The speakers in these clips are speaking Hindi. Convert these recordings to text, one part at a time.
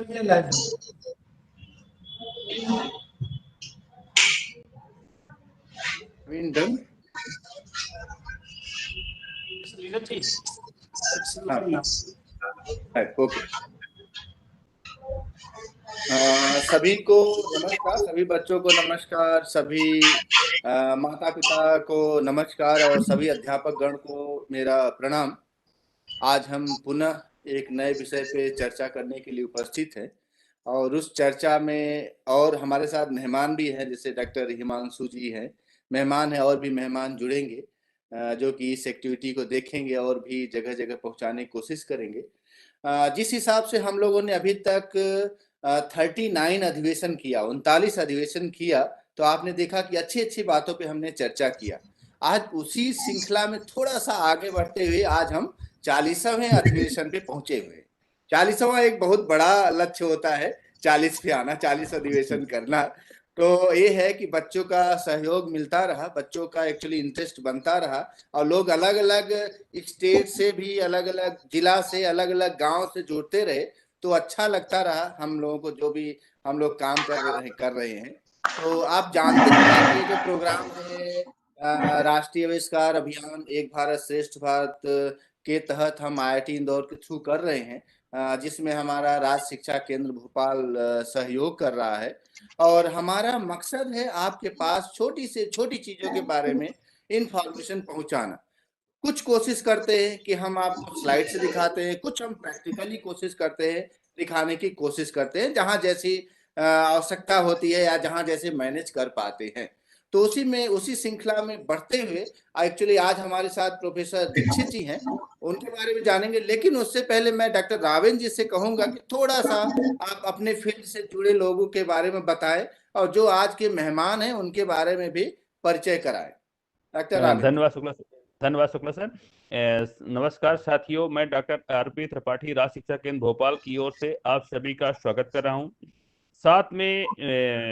ये लाइव डन। ओके, सभी को नमस्कार, सभी बच्चों को नमस्कार, सभी माता पिता को नमस्कार और सभी अध्यापक गण को मेरा प्रणाम। आज हम पुनः एक नए विषय पे चर्चा करने के लिए उपस्थित हैं और उस चर्चा में और हमारे साथ मेहमान भी हैं, जैसे डॉक्टर हिमांशु जी हैं, मेहमान हैं और भी मेहमान जुड़ेंगे जो कि इस एक्टिविटी को देखेंगे और भी जगह जगह पहुंचाने की कोशिश करेंगे। जिस हिसाब से हम लोगों ने अभी तक 39 अधिवेशन किया, 39 अधिवेशन किया, तो आपने देखा कि अच्छी अच्छी बातों पे हमने चर्चा किया। आज उसी श्रृंखला में थोड़ा सा आगे बढ़ते हुए आज हम 40वें अधिवेशन पे पहुंचे हुए। 40वां एक बहुत बड़ा लक्ष्य होता है, 40 पे आना, 40 अधिवेशन करना। तो ये है कि बच्चों का सहयोग मिलता रहा, बच्चों का एक्चुअली इंटरेस्ट बनता रहा और लोग अलग अलग स्टेट से भी, अलग अलग जिला से, अलग अलग गांव से जुड़ते रहे, तो अच्छा लगता रहा हम लोगों को, जो भी हम लोग काम कर रहे हैं। तो आप जानते हैं कि ये जो प्रोग्राम है राष्ट्रीय आविष्कार अभियान एक भारत श्रेष्ठ भारत के तहत हम IIT इंदौर के थ्रू कर रहे हैं, जिसमें हमारा राज्य शिक्षा केंद्र भोपाल सहयोग कर रहा है। और हमारा मकसद है आपके पास छोटी से छोटी चीजों के बारे में इंफॉर्मेशन पहुंचाना। कुछ कोशिश करते हैं कि हम आपको स्लाइड से दिखाते हैं, कुछ हम प्रैक्टिकली कोशिश करते हैं दिखाने की कोशिश करते हैं, जहां जैसी आवश्यकता होती है या जहां जैसे मैनेज कर पाते हैं। तो उसी श्रृंखला में बढ़ते हुए एक्चुअली आज हमारे साथ प्रोफेसर दीक्षित जी हैं, उनके बारे में जानेंगे। लेकिन उससे पहले मैं डॉक्टर रावेन जी से कहूंगा कि थोड़ा सा आप अपने फील्ड से जुड़े लोगों के बारे में बताएं और जो आज के मेहमान हैं उनके बारे में भी परिचय कराएं। डॉक्टर रावेन। धन्यवाद शुक्ला सर। नमस्कार साथियों, मैं डॉक्टर RP त्रिपाठी राज्य शिक्षा केंद्र भोपाल की ओर से आप सभी का स्वागत कर रहा हूं। साथ में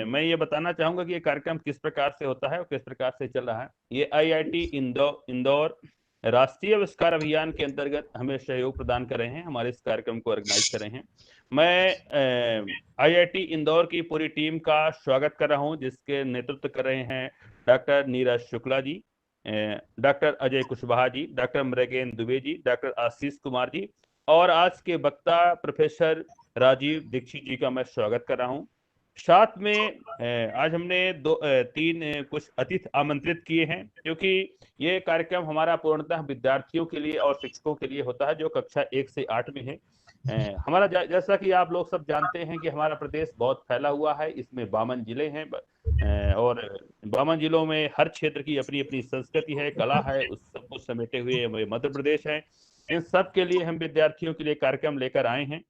मैं ये बताना चाहूंगा कि ये कार्यक्रम किस प्रकार से होता है और किस प्रकार से चल रहा है। ये IIT इंदौर राष्ट्रीय आविष्कार अभियान के अंतर्गत हमें सहयोग प्रदान कर रहे हैं, हमारे इस कार्यक्रम को ऑर्गेनाइज कर रहे हैं। मैं IIT इंदौर की पूरी टीम का स्वागत कर रहा हूं, जिसके नेतृत्व कर रहे हैं doctor Neeraj Shukla ji, doctor Ajay Kushwaha ji, doctor Mrigen Dubey ji, doctor Ashish Kumar ji और आज के वक्ता प्रोफेसर राजीव दीक्षित जी का मैं स्वागत कर रहा हूं। साथ में आज हमने तीन कुछ अतिथि आमंत्रित किए हैं, क्योंकि ये कार्यक्रम हमारा पूर्णतः विद्यार्थियों के लिए और शिक्षकों के लिए होता है जो कक्षा 1 से 8 में है। हमारा जैसा कि आप लोग सब जानते हैं कि हमारा प्रदेश बहुत फैला हुआ है, इसमें 52 जिले हैं और 52 जिलों में हर क्षेत्र की अपनी अपनी संस्कृति है, कला है, उस सबको समेटे हुए मध्य प्रदेश है। इन सब के लिए हम विद्यार्थियों के लिए कार्यक्रम लेकर आए हैं।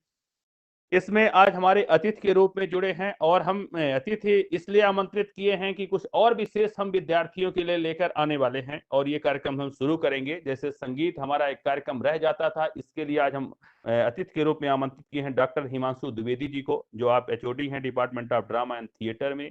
इसमें आज हमारे अतिथि के रूप में जुड़े हैं और हम अतिथि इसलिए आमंत्रित किए हैं कि कुछ और विशेष हम विद्यार्थियों के लिए लेकर आने वाले हैं और ये कार्यक्रम हम शुरू करेंगे। जैसे संगीत हमारा एक कार्यक्रम रह जाता था, इसके लिए आज हम अतिथि के रूप में आमंत्रित किए हैं डॉक्टर हिमांशु द्विवेदी जी को, जो आप HOD हैं department of drama and theatre में,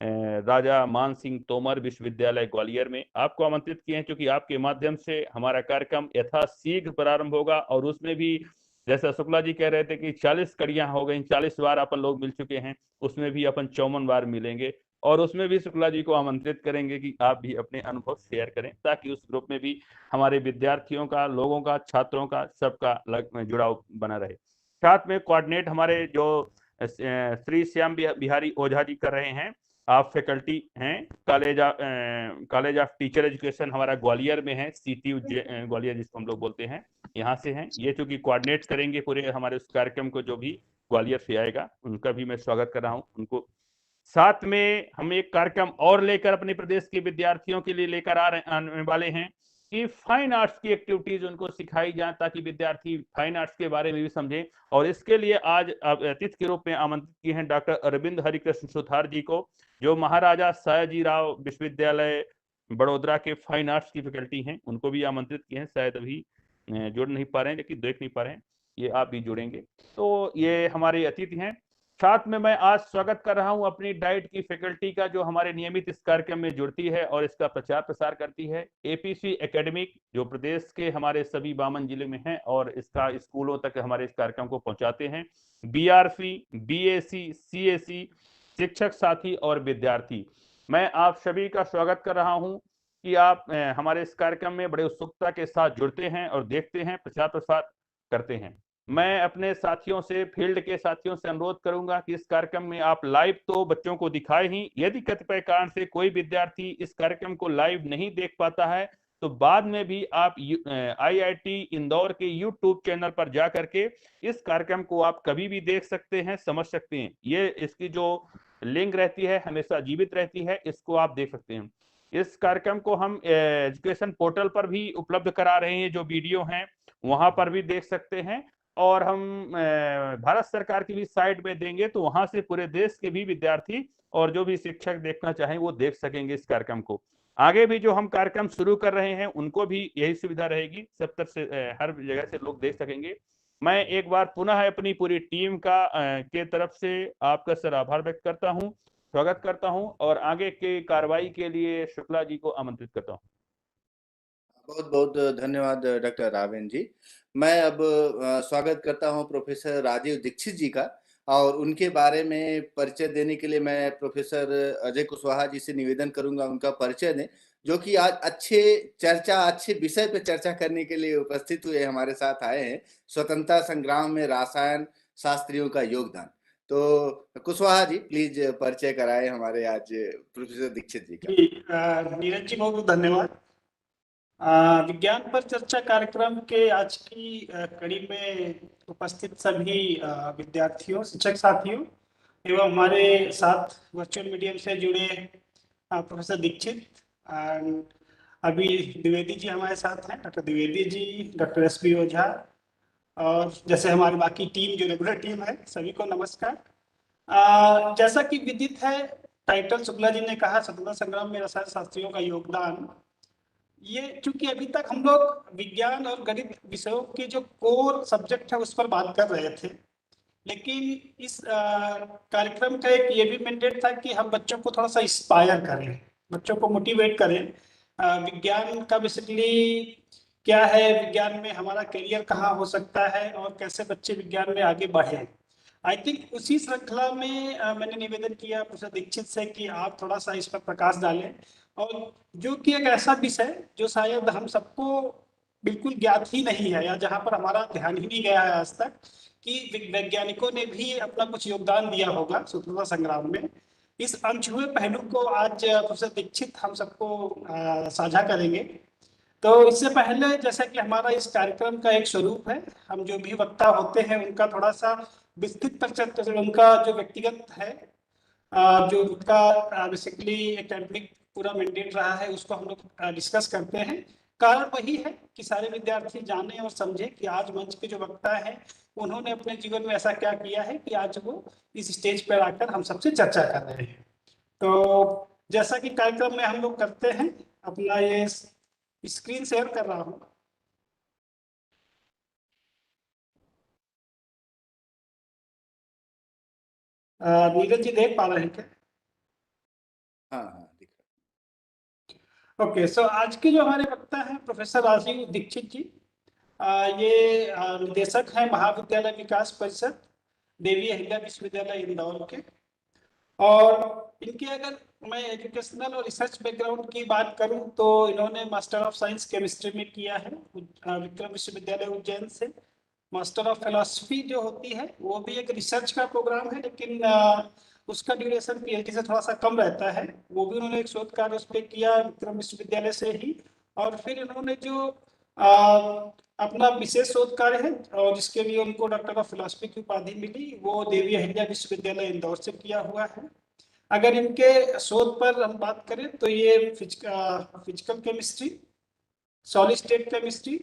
राजा मान सिंह तोमर विश्वविद्यालय ग्वालियर में। आपको आमंत्रित किए हैं क्योंकि आपके माध्यम से हमारा कार्यक्रम यथाशीघ्र प्रारंभ होगा और उसमें भी जैसा शुक्ला जी कह रहे थे कि 40 कड़ियां हो गई, 40 बार अपन लोग मिल चुके हैं, उसमें भी अपन 54 बार मिलेंगे और उसमें भी शुक्ला जी को आमंत्रित करेंगे कि आप भी अपने अनुभव शेयर करें, ताकि उस ग्रुप में भी हमारे विद्यार्थियों का, लोगों का, छात्रों का, सबका जुड़ाव बना रहे। साथ में कोऑर्डिनेट हमारे जो श्री श्याम बिहारी ओझा जी कर रहे हैं। आप फैकल्टी हैं कॉलेज ऑफ टीचर एजुकेशन हमारा ग्वालियर में है, CTU ग्वालियर जिसको हम लोग बोलते हैं, यहाँ से हैं ये, चूंकि कोऑर्डिनेट करेंगे पूरे हमारे उस कार्यक्रम को जो भी ग्वालियर से आएगा, उनका भी मैं स्वागत कर रहा हूँ उनको। साथ में हम एक कार्यक्रम और लेकर अपने प्रदेश के विद्यार्थियों के लिए लेकर आने वाले हैं कि फाइन आर्ट्स की एक्टिविटीज उनको सिखाई जाए, ताकि विद्यार्थी फाइन आर्ट्स के बारे में भी समझें। और इसके लिए आज अतिथि के रूप में आमंत्रित किए हैं डॉक्टर अरविंद हरिकृष्ण सुथार जी को, जो महाराजा सयाजीराव विश्वविद्यालय बड़ोदरा के फाइन आर्ट्स की फैकल्टी हैं, उनको भी आमंत्रित किए हैं। शायद अभी जुड़ नहीं पा रहे हैं, लेकिन देख नहीं पा रहे हैं, ये आप भी जुड़ेंगे। तो ये हमारे अतिथि हैं। साथ में मैं आज स्वागत कर रहा हूं अपनी डाइट की फैकल्टी का, जो हमारे नियमित इस कार्यक्रम में जुड़ती है और इसका प्रचार प्रसार करती है। एपीसी एकेडमिक, जो प्रदेश के हमारे सभी 52 जिले में है और इसका स्कूलों तक हमारे इस कार्यक्रम को पहुंचाते हैं। बीआरसी, बीएसी, सीएसी, शिक्षक साथी और विद्यार्थी, मैं आप सभी का स्वागत कर रहा हूं कि आप हमारे इस कार्यक्रम में बड़े उत्सुकता के साथ जुड़ते हैं और देखते हैं, प्रचार प्रसार करते हैं। मैं अपने साथियों से, फील्ड के साथियों से अनुरोध करूंगा कि इस कार्यक्रम में आप लाइव तो बच्चों को दिखाए ही, यदि कतिपय कारण से कोई विद्यार्थी इस कार्यक्रम को लाइव नहीं देख पाता है तो बाद में भी आप आईआईटी इंदौर के यूट्यूब चैनल पर जा करके इस कार्यक्रम को आप कभी भी देख सकते हैं, समझ सकते हैं। ये इसकी जो लिंक रहती है हमेशा जीवित रहती है, इसको आप देख सकते हैं। इस कार्यक्रम को हम एजुकेशन पोर्टल पर भी उपलब्ध करा रहे हैं, जो वीडियो हैं वहां पर भी देख सकते हैं, और हम भारत सरकार की भी साइट में देंगे तो वहां से पूरे देश के भी विद्यार्थी और जो भी शिक्षक देखना चाहें वो देख सकेंगे इस कार्यक्रम को। आगे भी जो हम कार्यक्रम शुरू कर रहे हैं उनको भी यही सुविधा रहेगी, सब तरफ से हर जगह से लोग देख सकेंगे। मैं एक बार पुनः अपनी पूरी टीम का के तरफ से आपका सर आभार व्यक्त करता हूं, स्वागत करता हूं और आगे के कार्रवाई के लिए शुक्ला जी को आमंत्रित करता हूं। बहुत बहुत धन्यवाद डॉक्टर रावेन जी। मैं अब स्वागत करता हूं प्रोफेसर राजीव दीक्षित जी का, और उनके बारे में परिचय देने के लिए मैं प्रोफेसर अजय कुशवाहा जी से निवेदन करूंगा उनका परिचय दें, जो कि आज अच्छे विषय पे चर्चा करने के लिए उपस्थित हुए, हमारे साथ आए हैं, स्वतंत्रता संग्राम में रसायन शास्त्रियों का योगदान। तो कुशवाहा जी प्लीज परिचय कराएं हमारे आज प्रोफेसर दीक्षित जी का। जी, नीरज जी बहुत धन्यवाद। विज्ञान पर चर्चा कार्यक्रम के आज की कड़ी में उपस्थित सभी विद्यार्थियों, शिक्षक साथियों एवं हमारे साथ वर्चुअल मीडियम से जुड़े प्रोफेसर दीक्षित, अभी द्विवेदी जी हमारे साथ हैं, doctor Dwivedi ji, doctor SP ओझा, और जैसे हमारी बाकी टीम जो रेगुलर टीम है, सभी को नमस्कार। जैसा कि विदित है, टाइटल शुक्ला जी ने कहा स्वतंत्रता संग्राम में रसायन शास्त्रियों का योगदान। ये चूंकि अभी तक हम लोग विज्ञान और गणित विषयों के जो कोर सब्जेक्ट है उस पर बात कर रहे थे, लेकिन इस कार्यक्रम का एक ये भी मैंडेट था कि हम बच्चों को थोड़ा सा इंस्पायर करें, बच्चों को मोटिवेट करें। विज्ञान का बेसिकली क्या है, विज्ञान में हमारा करियर कहाँ हो सकता है और कैसे बच्चे विज्ञान में आगे बढ़े। आई थिंक उसी श्रृंखला में मैंने निवेदन किया प्रोफेसर दीक्षित से कि आप थोड़ा सा इस पर प्रकाश डालें, और जो कि एक ऐसा विषय जो शायद हम सबको बिल्कुल ज्ञात ही नहीं है, या जहाँ पर हमारा ध्यान ही नहीं गया है आज तक कि वैज्ञानिकों ने भी अपना कुछ योगदान दिया होगा स्वतंत्रता संग्राम में। इस अनछुए पहलू को आज प्रोफेसर दीक्षित हम सबको साझा करेंगे। तो इससे पहले, जैसा कि हमारा इस कार्यक्रम का एक स्वरूप है, हम जो भी वक्ता होते हैं उनका थोड़ा सा विस्तृत परिचय, उनका जो व्यक्तिगत है, जो उनका बेसिकली एकेडमिक पूरा मैंडेट रहा है, उसको हम लोग डिस्कस करते हैं। कारण वही है कि सारे विद्यार्थी जाने और समझे कि आज मंच के जो वक्ता है उन्होंने अपने जीवन में ऐसा क्या किया है कि आज वो इस स्टेज पर आकर हम सबसे चर्चा कर रहे हैं। तो जैसा कि कार्यक्रम में हम लोग करते हैं, अपना ये स्क्रीन शेयर कर रहा हूँ। नीरज जी देख पा रहे हैं क्या? हाँ हाँ, दिख ओके, सो आज के जो हमारे वक्ता हैं प्रोफेसर राजीव दीक्षित जी, ये निदेशक हैं महाविद्यालय विकास परिषद, देवी अहिल्या विश्वविद्यालय इंदौर के। और इनके अगर मैं एजुकेशनल और रिसर्च बैकग्राउंड की बात करूं तो इन्होंने मास्टर ऑफ साइंस केमिस्ट्री में किया है विक्रम विश्वविद्यालय उज्जैन से। मास्टर ऑफ फिलॉसफी जो होती है वो भी एक रिसर्च का प्रोग्राम है, लेकिन उसका ड्यूरेशन पीएचडी से थोड़ा सा कम रहता है। वो भी उन्होंने एक शोध कार्य उस पर किया विक्रम विश्वविद्यालय से ही। और फिर इन्होंने जो अपना विशेष शोध कार्य है और जिसके लिए उनको डॉक्टर ऑफ फिलॉसफी की उपाधि मिली, वो देवी अहिल्या विश्वविद्यालय इंदौर से किया हुआ है। अगर इनके शोध पर हम बात करें तो ये physical chemistry, solid state chemistry,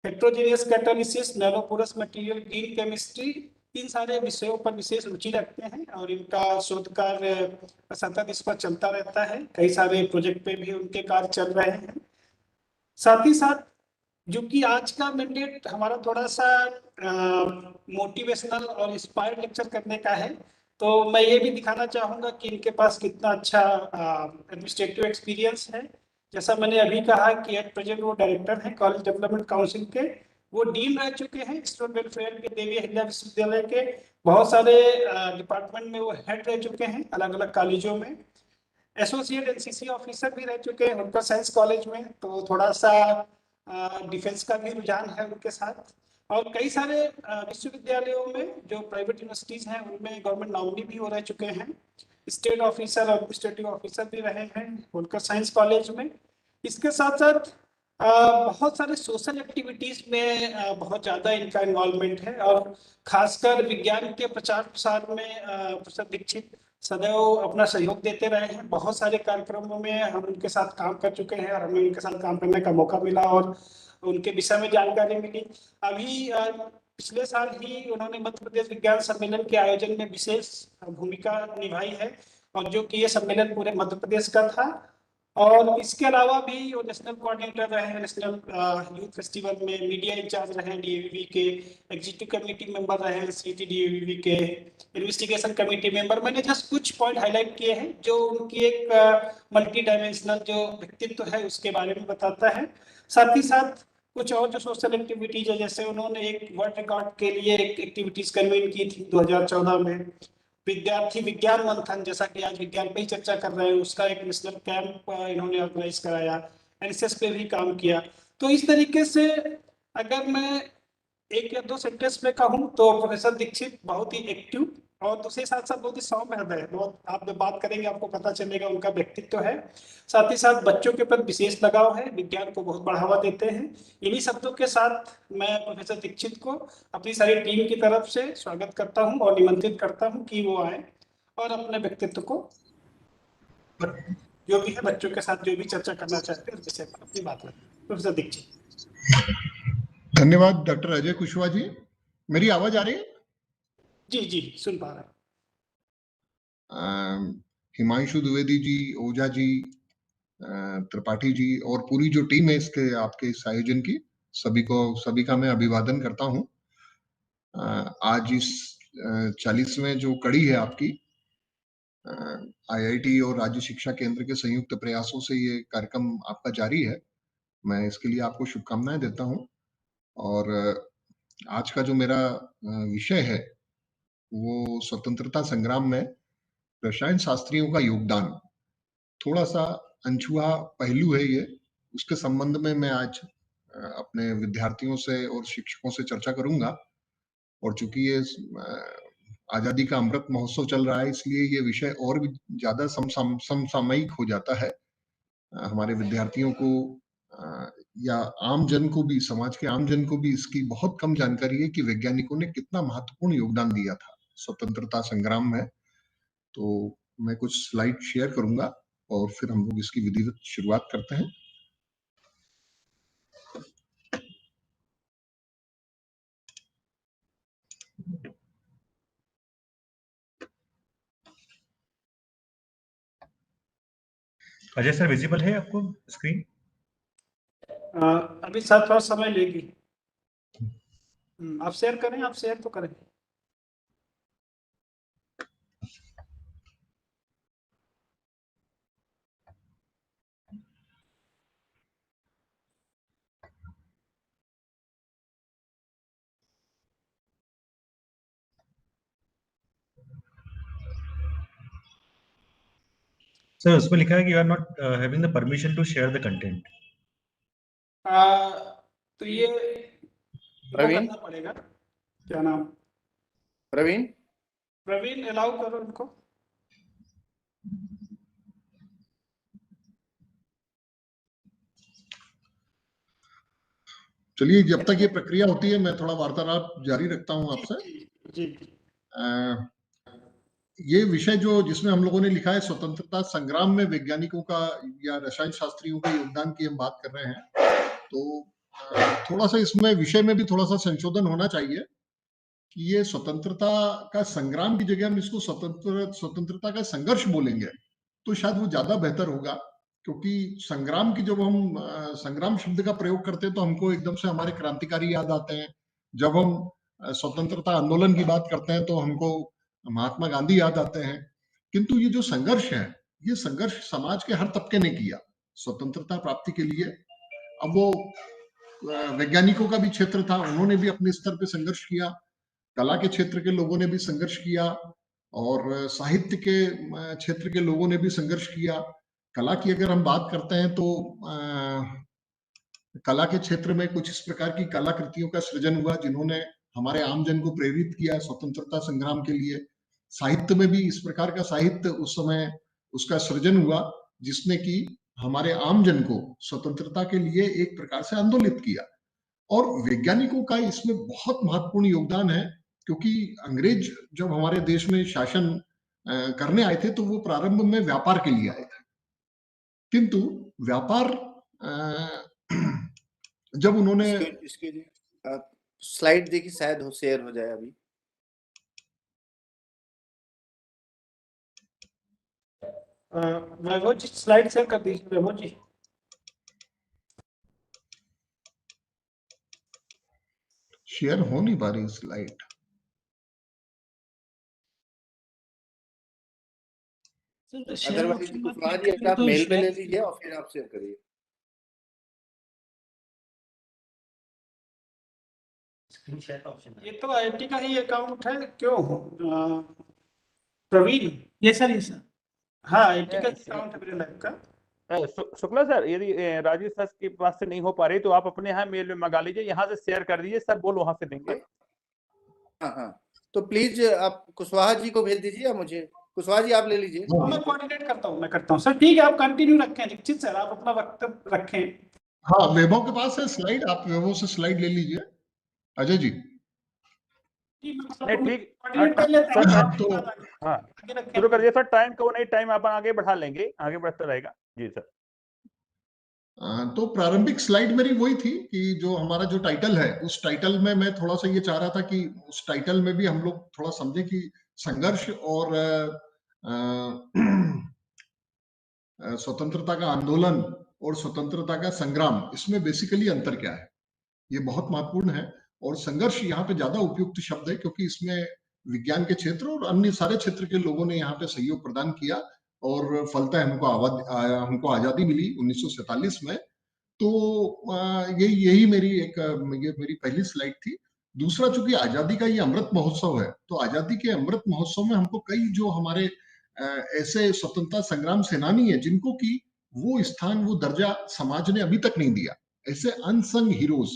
heterogeneous catalysis, nanoporous material, green chemistry, इन सारे विषयों पर विशेष रुचि रखते हैं और इनका शोध कार्य सतत इस पर चलता रहता है। कई सारे प्रोजेक्ट पे भी उनके कार्य चल रहे हैं। साथ ही साथ जो कि आज का मैंडेट हमारा थोड़ा सा मोटिवेशनल और इंस्पायर्ड लेक्चर करने का है। तो मैं ये भी दिखाना चाहूँगा कि इनके पास कितना अच्छा एडमिनिस्ट्रेटिव एक्सपीरियंस है। जैसा मैंने अभी कहा कि एट प्रेजेंट वो डायरेक्टर हैं कॉलेज डेवलपमेंट काउंसिल के, वो डीन रह चुके हैं स्टूडेंट वेलफेयर के देवी अहिल्या विश्वविद्यालय के, बहुत सारे डिपार्टमेंट में वो हेड रह चुके हैं अलग अलग कॉलेजों में, एसोसिएट एनसीसी ऑफिसर भी रह चुके हैं उनका साइंस कॉलेज में। तो थोड़ा सा डिफेंस का भी रुझान है उनके साथ। और कई सारे विश्वविद्यालयों में जो प्राइवेट यूनिवर्सिटीज हैं उनमें गवर्नमेंट नॉमिनी भी हो रह चुके हैं, स्टेट ऑफिसर और एडमिनिस्ट्रेटिव ऑफिसर भी रहे हैं होलकर साइंस कॉलेज में। इसके साथ साथ बहुत सारे सोशल एक्टिविटीज में बहुत ज़्यादा इनका इन्वॉल्वमेंट है। और खासकर विज्ञान के प्रचार प्रसार में प्रोफेसर दीक्षित सदैव अपना सहयोग देते रहे हैं। बहुत सारे कार्यक्रमों में हम उनके साथ काम कर चुके हैं और हमें उनके साथ काम करने का मौका मिला और उनके विषय में जानकारी मिली। अभी पिछले साल ही उन्होंने मध्य प्रदेश विज्ञान सम्मेलन के आयोजन में विशेष भूमिका निभाई है, और जो कि ये सम्मेलन पूरे मध्य प्रदेश का था। और इसके अलावा भी वो नेशनल कोऑर्डिनेटर रहे हैं नेशनल यूथ फेस्टिवल में, मीडिया इंचार्ज रहे हैं डीएवीवी के, एग्जीक्यूटिव कमेटी मेंबर रहे हैं सीटी डीएवीवी के, इन्वेस्टिगेशन कमेटी मेंबर। मैंने जस्ट कुछ पॉइंट हाईलाइट किए हैं जो उनकी एक मल्टी डायमेंशनल जो व्यक्तित्व है उसके बारे में बताता है। साथ ही साथ कुछ और जो सोशल एक्टिविटीज है, जैसे उन्होंने एक वर्ल्ड रिकॉर्ड के लिए एक एक्टिविटीज कन्वीन की थी 2014 में, विद्यार्थी विज्ञान मंथन, जैसा कि आज विज्ञान पे ही चर्चा कर रहे हैं, उसका एक नेशनल कैंप इन्होंने ऑर्गेनाइज कराया, एनएसएस पे भी काम किया। तो इस तरीके से अगर मैं एक या दो सेंटेंस में कहूँ तो प्रोफेसर दीक्षित बहुत ही एक्टिव और दूसरे साथ साथ बहुत ही सौम्य हृदय है। बहुत आप जब बात करेंगे आपको पता चलेगा उनका व्यक्तित्व है। साथ ही साथ बच्चों के प्रति विशेष लगाव है, विज्ञान को बहुत बढ़ावा देते हैं। इन्हीं शब्दों के साथ मैं प्रोफेसर दीक्षित को अपनी सारी टीम की तरफ से स्वागत करता हूं और निमंत्रित करता हूं कि वो आए और अपने व्यक्तित्व को, जो भी है बच्चों के साथ जो भी चर्चा करना चाहते हैं उस विषय पर अपनी बात रखें। प्रोफेसर दीक्षित। धन्यवाद डॉक्टर अजय कुशवाहा जी। मेरी आवाज आ रही है? जी जी सुन पा रहे हैं। हिमांशु द्विवेदी जी, ओझा जी, त्रिपाठी जी और पूरी जो टीम है इसके आपके इस आयोजन की, सभी का मैं अभिवादन करता हूं। आज इस 40वें जो कड़ी है आपकी, आईआईटी और राज्य शिक्षा केंद्र के संयुक्त प्रयासों से ये कार्यक्रम आपका जारी है। मैं इसके लिए आपको शुभकामनाएं देता हूं। और आज का जो मेरा विषय है वो स्वतंत्रता संग्राम में रसायन शास्त्रियों का योगदान, थोड़ा सा अनछुआ पहलू है ये, उसके संबंध में मैं आज अपने विद्यार्थियों से और शिक्षकों से चर्चा करूंगा। और चूंकि ये आजादी का अमृत महोत्सव चल रहा है, इसलिए ये विषय और भी ज्यादा समसामयिक हो जाता है। हमारे विद्यार्थियों को या आम जन को भी, समाज के आम जन को भी इसकी बहुत कम जानकारी है कि वैज्ञानिकों ने कितना महत्वपूर्ण योगदान दिया था स्वतंत्रता संग्राम में। तो मैं कुछ स्लाइड शेयर करूंगा और फिर हम लोग इसकी विधिवत शुरुआत करते हैं। अजय सर, विजिबल है आपको स्क्रीन? अभी साथ थोड़ा समय लेगी। आप शेयर करें, आप शेयर तो करें। सर उसमें लिखा है कि you are not having the permission to share the content. तो ये प्रवीण, करना पड़ेगा। क्या नाम? प्रवीण प्रवीण, अलाउ करो उनको। चलिए, जब तक ये प्रक्रिया होती है मैं थोड़ा वार्तालाप जारी रखता हूं आपसे। जी। ये विषय जो जिसमें हम लोगों ने लिखा है स्वतंत्रता संग्राम में वैज्ञानिकों का या रसायन शास्त्रियों का योगदान की हम बात कर रहे हैं, तो थोड़ा सा इसमें विषय में भी थोड़ा सा संशोधन होना चाहिए कि ये स्वतंत्रता का संग्राम की जगह हम इसको स्वतंत्रता का संघर्ष बोलेंगे तो शायद वो ज्यादा बेहतर होगा, क्योंकि संग्राम की जब हम संग्राम शब्द का प्रयोग करते हैं तो हमको एकदम से हमारे क्रांतिकारी याद आते हैं। जब हम स्वतंत्रता आंदोलन की बात करते हैं तो हमको महात्मा गांधी याद आते हैं। किंतु ये जो संघर्ष है, ये संघर्ष समाज के हर तबके ने किया स्वतंत्रता प्राप्ति के लिए। अब वो वैज्ञानिकों का भी क्षेत्र था, उन्होंने भी अपने स्तर पे संघर्ष किया, कला के क्षेत्र के लोगों ने भी संघर्ष किया, और साहित्य के क्षेत्र के लोगों ने भी संघर्ष किया। कला की अगर हम बात करते हैं तो कला के क्षेत्र में कुछ इस प्रकार की कलाकृतियों का सृजन हुआ जिन्होंने हमारे आम जन को प्रेरित किया स्वतंत्रता संग्राम के लिए। साहित्य में भी इस प्रकार का साहित्य उस समय उसका सृजन हुआ जिसने कि हमारे आम जन को स्वतंत्रता के लिए एक प्रकार से आंदोलित किया। और वैज्ञानिकों का इसमें बहुत महत्वपूर्ण योगदान है, क्योंकि अंग्रेज जब हमारे देश में शासन करने आए थे तो वो प्रारंभ में व्यापार के लिए आए थे, किंतु व्यापार जब उन्होंने इसके स्लाइड देखिए, शायद हो शेयर हो जाए अभी। वैभव जी स्लाइड शेयर कर दीजिए। वैभव जी शेयर हो नहीं पा रही स्लाइड। अदरवाइज कुशवाहा जी आप मेल पे ले लीजिए और फिर आप शेयर करिए। ये तो आईटी का ही अकाउंट है, क्यों प्रवीण? ये सर हाँ, आईटी का अकाउंट है मेरे लाइव का। शुक्ला सर, यदि राजीव सर के पास से नहीं हो पा रही तो आप अपने यहाँ मेल में मंगा लीजिए, यहाँ से शेयर कर दीजिए, सर बोल वहां से देंगे। हाँ, तो प्लीज आप कुशवाहा जी को भेज दीजिए या मुझे। कुशवाहा जी आप ले लीजिए। मैं कोऑर्डिनेट करता हूँ सर। ठीक है, आप कंटिन्यू रखें दीक्षित सर, आप अपना वक्तव्य रखें। हाँ, वैभव के पास है स्लाइड, आप वैभव से स्लाइड ले लीजिए। अजय जी ठीक, तो हाँ शुरू करिए सर। टाइम को नहीं, टाइम अपन आगे बढ़ा लेंगे, आगे बढ़ता रहेगा जी सर। तो प्रारंभिक स्लाइड मेरी वही थी कि जो हमारा जो टाइटल है उस टाइटल में मैं थोड़ा सा ये चाह रहा था कि उस टाइटल में भी हम लोग थोड़ा समझे कि संघर्ष और स्वतंत्रता का आंदोलन और स्वतंत्रता का संग्राम, इसमें बेसिकली अंतर क्या है, ये बहुत महत्वपूर्ण है। और संघर्ष यहाँ पे ज्यादा उपयुक्त शब्द है क्योंकि इसमें विज्ञान के क्षेत्र और अन्य सारे क्षेत्र के लोगों ने यहाँ पे सहयोग प्रदान किया और फलतः हमको आजादी मिली 1947 में। तो यही मेरी ये मेरी पहली स्लाइड थी। दूसरा, चूंकि आजादी का ये अमृत महोत्सव है, तो आजादी के अमृत महोत्सव में हमको कई जो हमारे ऐसे स्वतंत्रता संग्राम सेनानी है जिनको कि वो स्थान, वो दर्जा समाज ने अभी तक नहीं दिया, ऐसे अनसंग हीरोज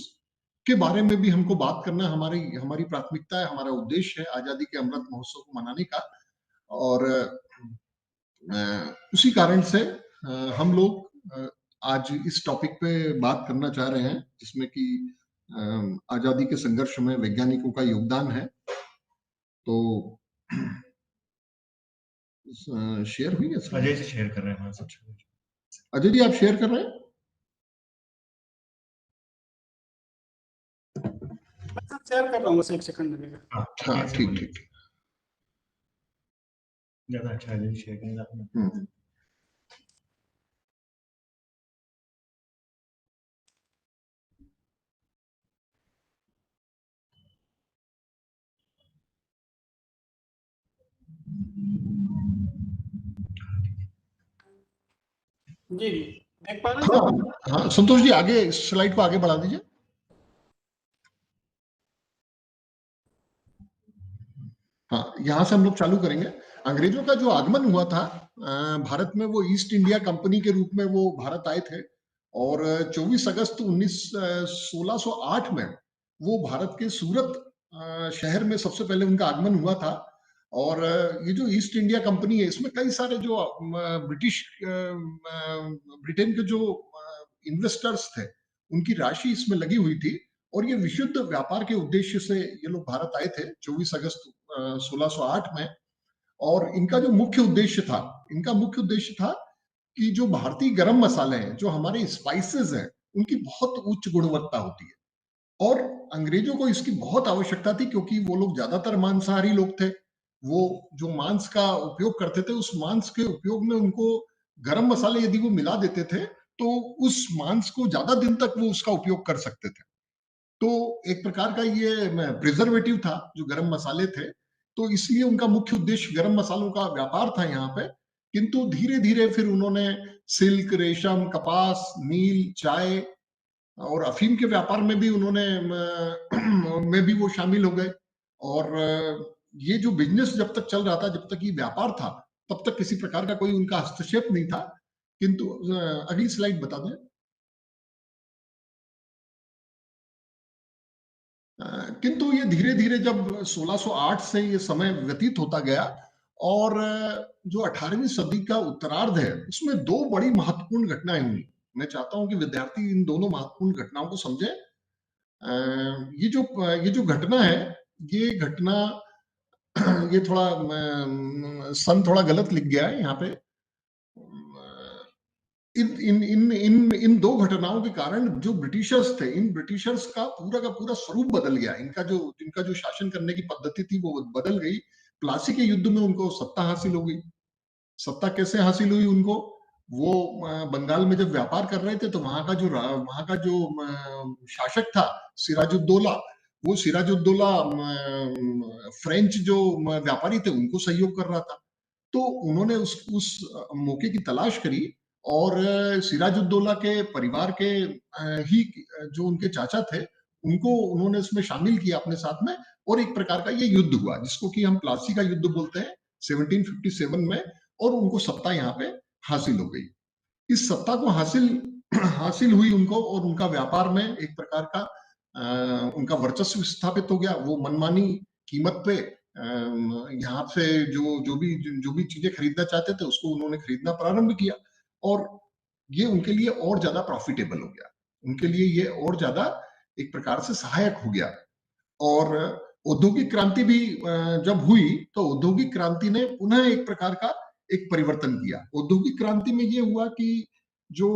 के बारे में भी हमको बात करना हमारी प्राथमिकता है, हमारा उद्देश्य है आजादी के अमृत महोत्सव को मनाने का। और उसी कारण से हम लोग आज इस टॉपिक पे बात करना चाह रहे हैं जिसमें कि आजादी के संघर्ष में वैज्ञानिकों का योगदान है। तो शेयर हुई है? अजय जी शेयर कर रहे हैं। अजय जी आप शेयर कर रहे हैं? शेयर कर रहा हूँ, बस एक सेकंड लगेगा। हाँ ठीक। ज्यादा अच्छा है, शेयर करेंगे। जी देख पा रहे हैं? हाँ संतोष जी, आगे स्लाइड को आगे बढ़ा दीजिए। हाँ, यहाँ से हम लोग चालू करेंगे। अंग्रेजों का जो आगमन हुआ था भारत में, वो ईस्ट इंडिया कंपनी के रूप में वो भारत आए थे और 24 अगस्त 1608 में वो भारत के सूरत शहर में सबसे पहले उनका आगमन हुआ था। और ये जो ईस्ट इंडिया कंपनी है, इसमें कई सारे जो ब्रिटेन के जो इन्वेस्टर्स थे, उनकी राशि इसमें लगी हुई थी और ये विशुद्ध व्यापार के उद्देश्य से ये लोग भारत आए थे 24 अगस्त 1608 में। और इनका जो मुख्य उद्देश्य था कि जो भारतीय गरम मसाले हैं, जो हमारे स्पाइसेस हैं, उनकी बहुत उच्च गुणवत्ता होती है और अंग्रेजों को इसकी बहुत आवश्यकता थी क्योंकि वो लोग ज्यादातर मांसाहारी लोग थे। वो जो मांस का उपयोग करते थे, उस मांस के उपयोग में उनको गरम मसाले यदि वो मिला देते थे तो उस मांस को ज्यादा दिन तक वो उसका उपयोग कर सकते थे। तो एक प्रकार का ये प्रिजर्वेटिव था जो गरम मसाले थे, तो इसलिए उनका मुख्य उद्देश्य गरम मसालों का व्यापार था यहाँ पे। किंतु धीरे धीरे फिर उन्होंने सिल्क, रेशम, कपास, नील, चाय और अफीम के व्यापार में भी उन्होंने में भी वो शामिल हो गए। और ये जो बिजनेस जब तक चल रहा था, जब तक ये व्यापार था, तब तक किसी प्रकार का कोई उनका हस्तक्षेप नहीं था। किंतु अगली स्लाइड बता दें। किंतु ये धीरे धीरे जब 1608 से ये समय व्यतीत होता गया और जो 18वीं सदी का उत्तरार्ध है, उसमें दो बड़ी महत्वपूर्ण घटनाएं हुई। मैं चाहता हूं कि विद्यार्थी इन दोनों महत्वपूर्ण घटनाओं को समझें। ये जो घटना है, ये घटना ये थोड़ा सन थोड़ा गलत लिख गया है यहाँ पे। इन इन इन इन इन दो घटनाओं के कारण जो ब्रिटिशर्स थे, इन ब्रिटिशर्स का पूरा स्वरूप बदल गया। इनका जो शासन करने की पद्धति थी वो बदल गई। प्लासी के युद्ध में उनको सत्ता हासिल हो गई। सत्ता कैसे हासिल हुई उनको? वो बंगाल में जब व्यापार कर रहे थे तो वहां का जो शासक था सिराजुद्दौला, वो सिराजुद्दौला फ्रेंच जो व्यापारी थे उनको सहयोग कर रहा था। तो उन्होंने उस मौके की तलाश करी और सिराजुद्दौला के परिवार के ही जो उनके चाचा थे उनको उन्होंने इसमें शामिल किया अपने साथ में, और एक प्रकार का ये युद्ध हुआ जिसको कि हम प्लासी का युद्ध बोलते हैं 1757 में। और उनको सत्ता यहाँ पे हासिल हो गई। इस सत्ता को हासिल हुई उनको, और उनका व्यापार में एक प्रकार का उनका वर्चस्व स्थापित हो गया। वो मनमानी कीमत पे यहाँ से जो भी चीजें खरीदना चाहते थे उसको उन्होंने खरीदना प्रारंभ किया, और ये उनके लिए और ज्यादा प्रॉफिटेबल हो गया। उनके लिए ये और ज्यादा एक प्रकार से सहायक हो गया। और औद्योगिक क्रांति भी जब हुई तो औद्योगिक क्रांति ने पुनः एक प्रकार का एक परिवर्तन किया। औद्योगिक क्रांति में ये हुआ कि जो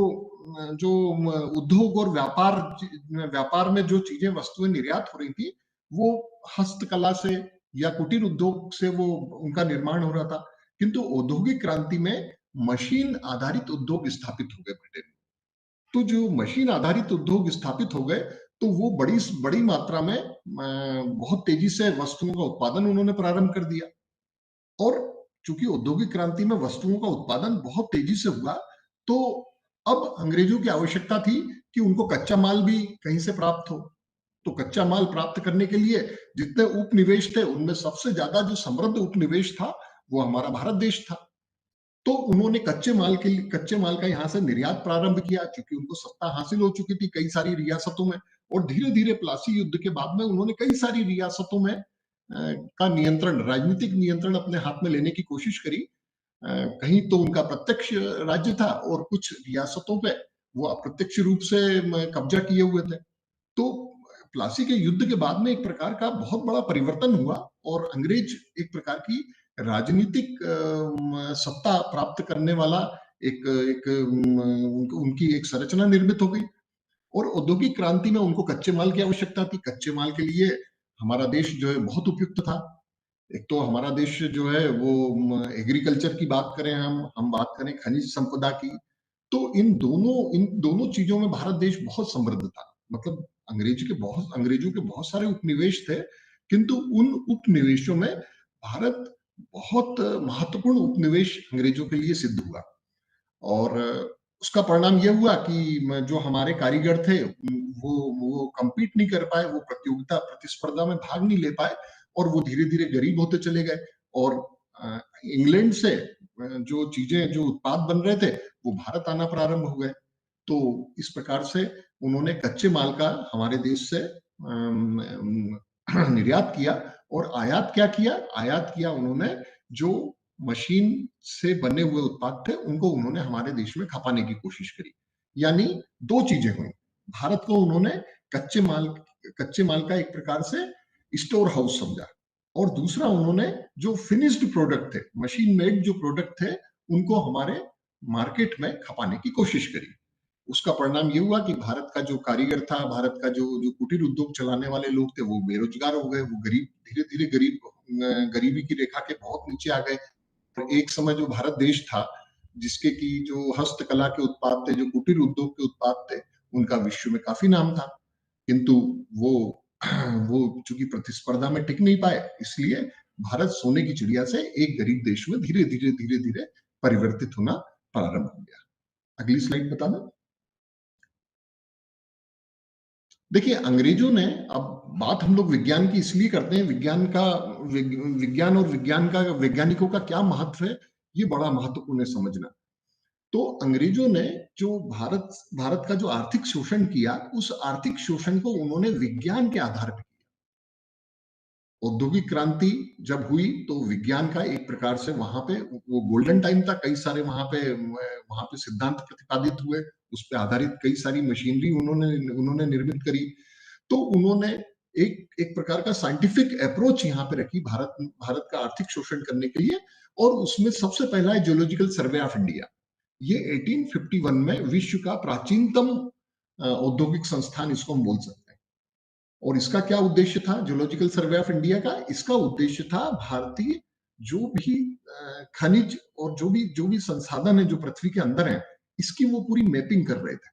जो उद्योग और व्यापार में जो चीजें वस्तुएं निर्यात हो रही थी वो हस्तकला से या कुटीर उद्योग से वो उनका निर्माण हो रहा था। किंतु औद्योगिक क्रांति में मशीन आधारित उद्योग स्थापित हो गए ब्रिटेन में। तो जो मशीन आधारित उद्योग स्थापित हो गए तो वो बड़ी मात्रा में बहुत तेजी से वस्तुओं का उत्पादन उन्होंने प्रारंभ कर दिया। और चूंकि औद्योगिक क्रांति में वस्तुओं का उत्पादन बहुत तेजी से हुआ तो अब अंग्रेजों की आवश्यकता थी कि उनको कच्चा माल भी कहीं से प्राप्त हो। तो कच्चा माल प्राप्त करने के लिए जितने उपनिवेश थे उनमें सबसे ज्यादा जो समृद्ध उपनिवेश था वो हमारा भारत देश था। तो उन्होंने कच्चे माल का यहाँ से निर्यात प्रारंभ किया, क्योंकि उनको सत्ता हासिल हो चुकी थी कई सारी रियासतों में। और धीरे धीरे प्लासी युद्ध के बाद में उन्होंने कई सारी रियासतों में का नियंत्रण, राजनीतिक नियंत्रण अपने हाथ में लेने की कोशिश करी। कहीं तो उनका प्रत्यक्ष राज्य था और कुछ रियासतों पे वो अप्रत्यक्ष रूप से कब्जा किए हुए थे। तो प्लासी के युद्ध के बाद में एक प्रकार का बहुत बड़ा परिवर्तन हुआ और अंग्रेज एक प्रकार की राजनीतिक सत्ता प्राप्त करने वाला उनकी एक संरचना निर्मित हो गई। और औद्योगिक क्रांति में उनको कच्चे माल की आवश्यकता थी। कच्चे माल के लिए हमारा देश जो है बहुत उपयुक्त था। एक तो हमारा देश जो है वो एग्रीकल्चर की बात करें, हम बात करें खनिज संपदा की, तो इन दोनों चीजों में भारत देश बहुत समृद्ध था। मतलब अंग्रेजों के बहुत सारे उपनिवेश थे, किंतु उन उपनिवेशों में भारत बहुत महत्वपूर्ण उपनिवेश अंग्रेजों के लिए सिद्ध हुआ। और उसका परिणाम यह हुआ कि जो हमारे कारीगर थे वो compete नहीं कर पाए, वो प्रतिस्पर्धा में भाग नहीं ले पाए, और वो धीरे धीरे गरीब होते चले गए। और इंग्लैंड से जो उत्पाद बन रहे थे वो भारत आना प्रारंभ हो गए। तो इस प्रकार से उन्होंने कच्चे माल का हमारे देश से निर्यात किया। और आयात क्या किया? आयात किया उन्होंने जो मशीन से बने हुए उत्पाद थे उनको उन्होंने हमारे देश में खपाने की कोशिश करी। यानी दो चीजें हुई। भारत को उन्होंने कच्चे माल का एक प्रकार से स्टोर हाउस समझा, और दूसरा उन्होंने जो फिनिश्ड प्रोडक्ट थे, मशीन मेड जो प्रोडक्ट थे, उनको हमारे मार्केट में खपाने की कोशिश करी। उसका परिणाम ये हुआ कि भारत का जो कारीगर था, भारत का जो कुटीर उद्योग चलाने वाले लोग थे वो बेरोजगार हो गए। वो धीरे धीरे गरीबी की रेखा के बहुत नीचे आ गए। तो एक समय जो भारत देश था जिसके की जो हस्तकला के उत्पाद थे, जो कुटीर उद्योग के उत्पाद थे, उनका विश्व में काफी नाम था। किंतु वो चूंकि प्रतिस्पर्धा में टिक नहीं पाए, इसलिए भारत सोने की चिड़िया से एक गरीब देश में धीरे धीरे परिवर्तित होना प्रारंभ हो गया। अगली स्लाइड बता दें। देखिए, अंग्रेजों ने, अब बात हम लोग विज्ञान की इसलिए करते हैं, विज्ञान और वैज्ञानिकों का क्या महत्व है, ये बड़ा महत्वपूर्ण है समझना। तो अंग्रेजों ने जो भारत का जो आर्थिक शोषण किया, उस आर्थिक शोषण को उन्होंने विज्ञान के आधार पर किया। औद्योगिक क्रांति जब हुई तो विज्ञान का एक प्रकार से वहां पे वो गोल्डन टाइम था। कई सारे वहां पे सिद्धांत प्रतिपादित हुए, उस पर आधारित कई सारी मशीनरी उन्होंने निर्मित करी। तो उन्होंने एक प्रकार का साइंटिफिक अप्रोच यहाँ पे रखी भारत का आर्थिक शोषण करने के लिए। और उसमें सबसे पहला है जियोलॉजिकल सर्वे ऑफ इंडिया। ये 1851 में विश्व का प्राचीनतम औद्योगिक संस्थान इसको हम बोल सकते हैं। और इसका क्या उद्देश्य था, जियोलॉजिकल सर्वे ऑफ इंडिया का? इसका उद्देश्य था भारतीय जो भी खनिज और जो भी संसाधन है जो पृथ्वी के अंदर है, इसकी वो पूरी मैपिंग कर रहे थे।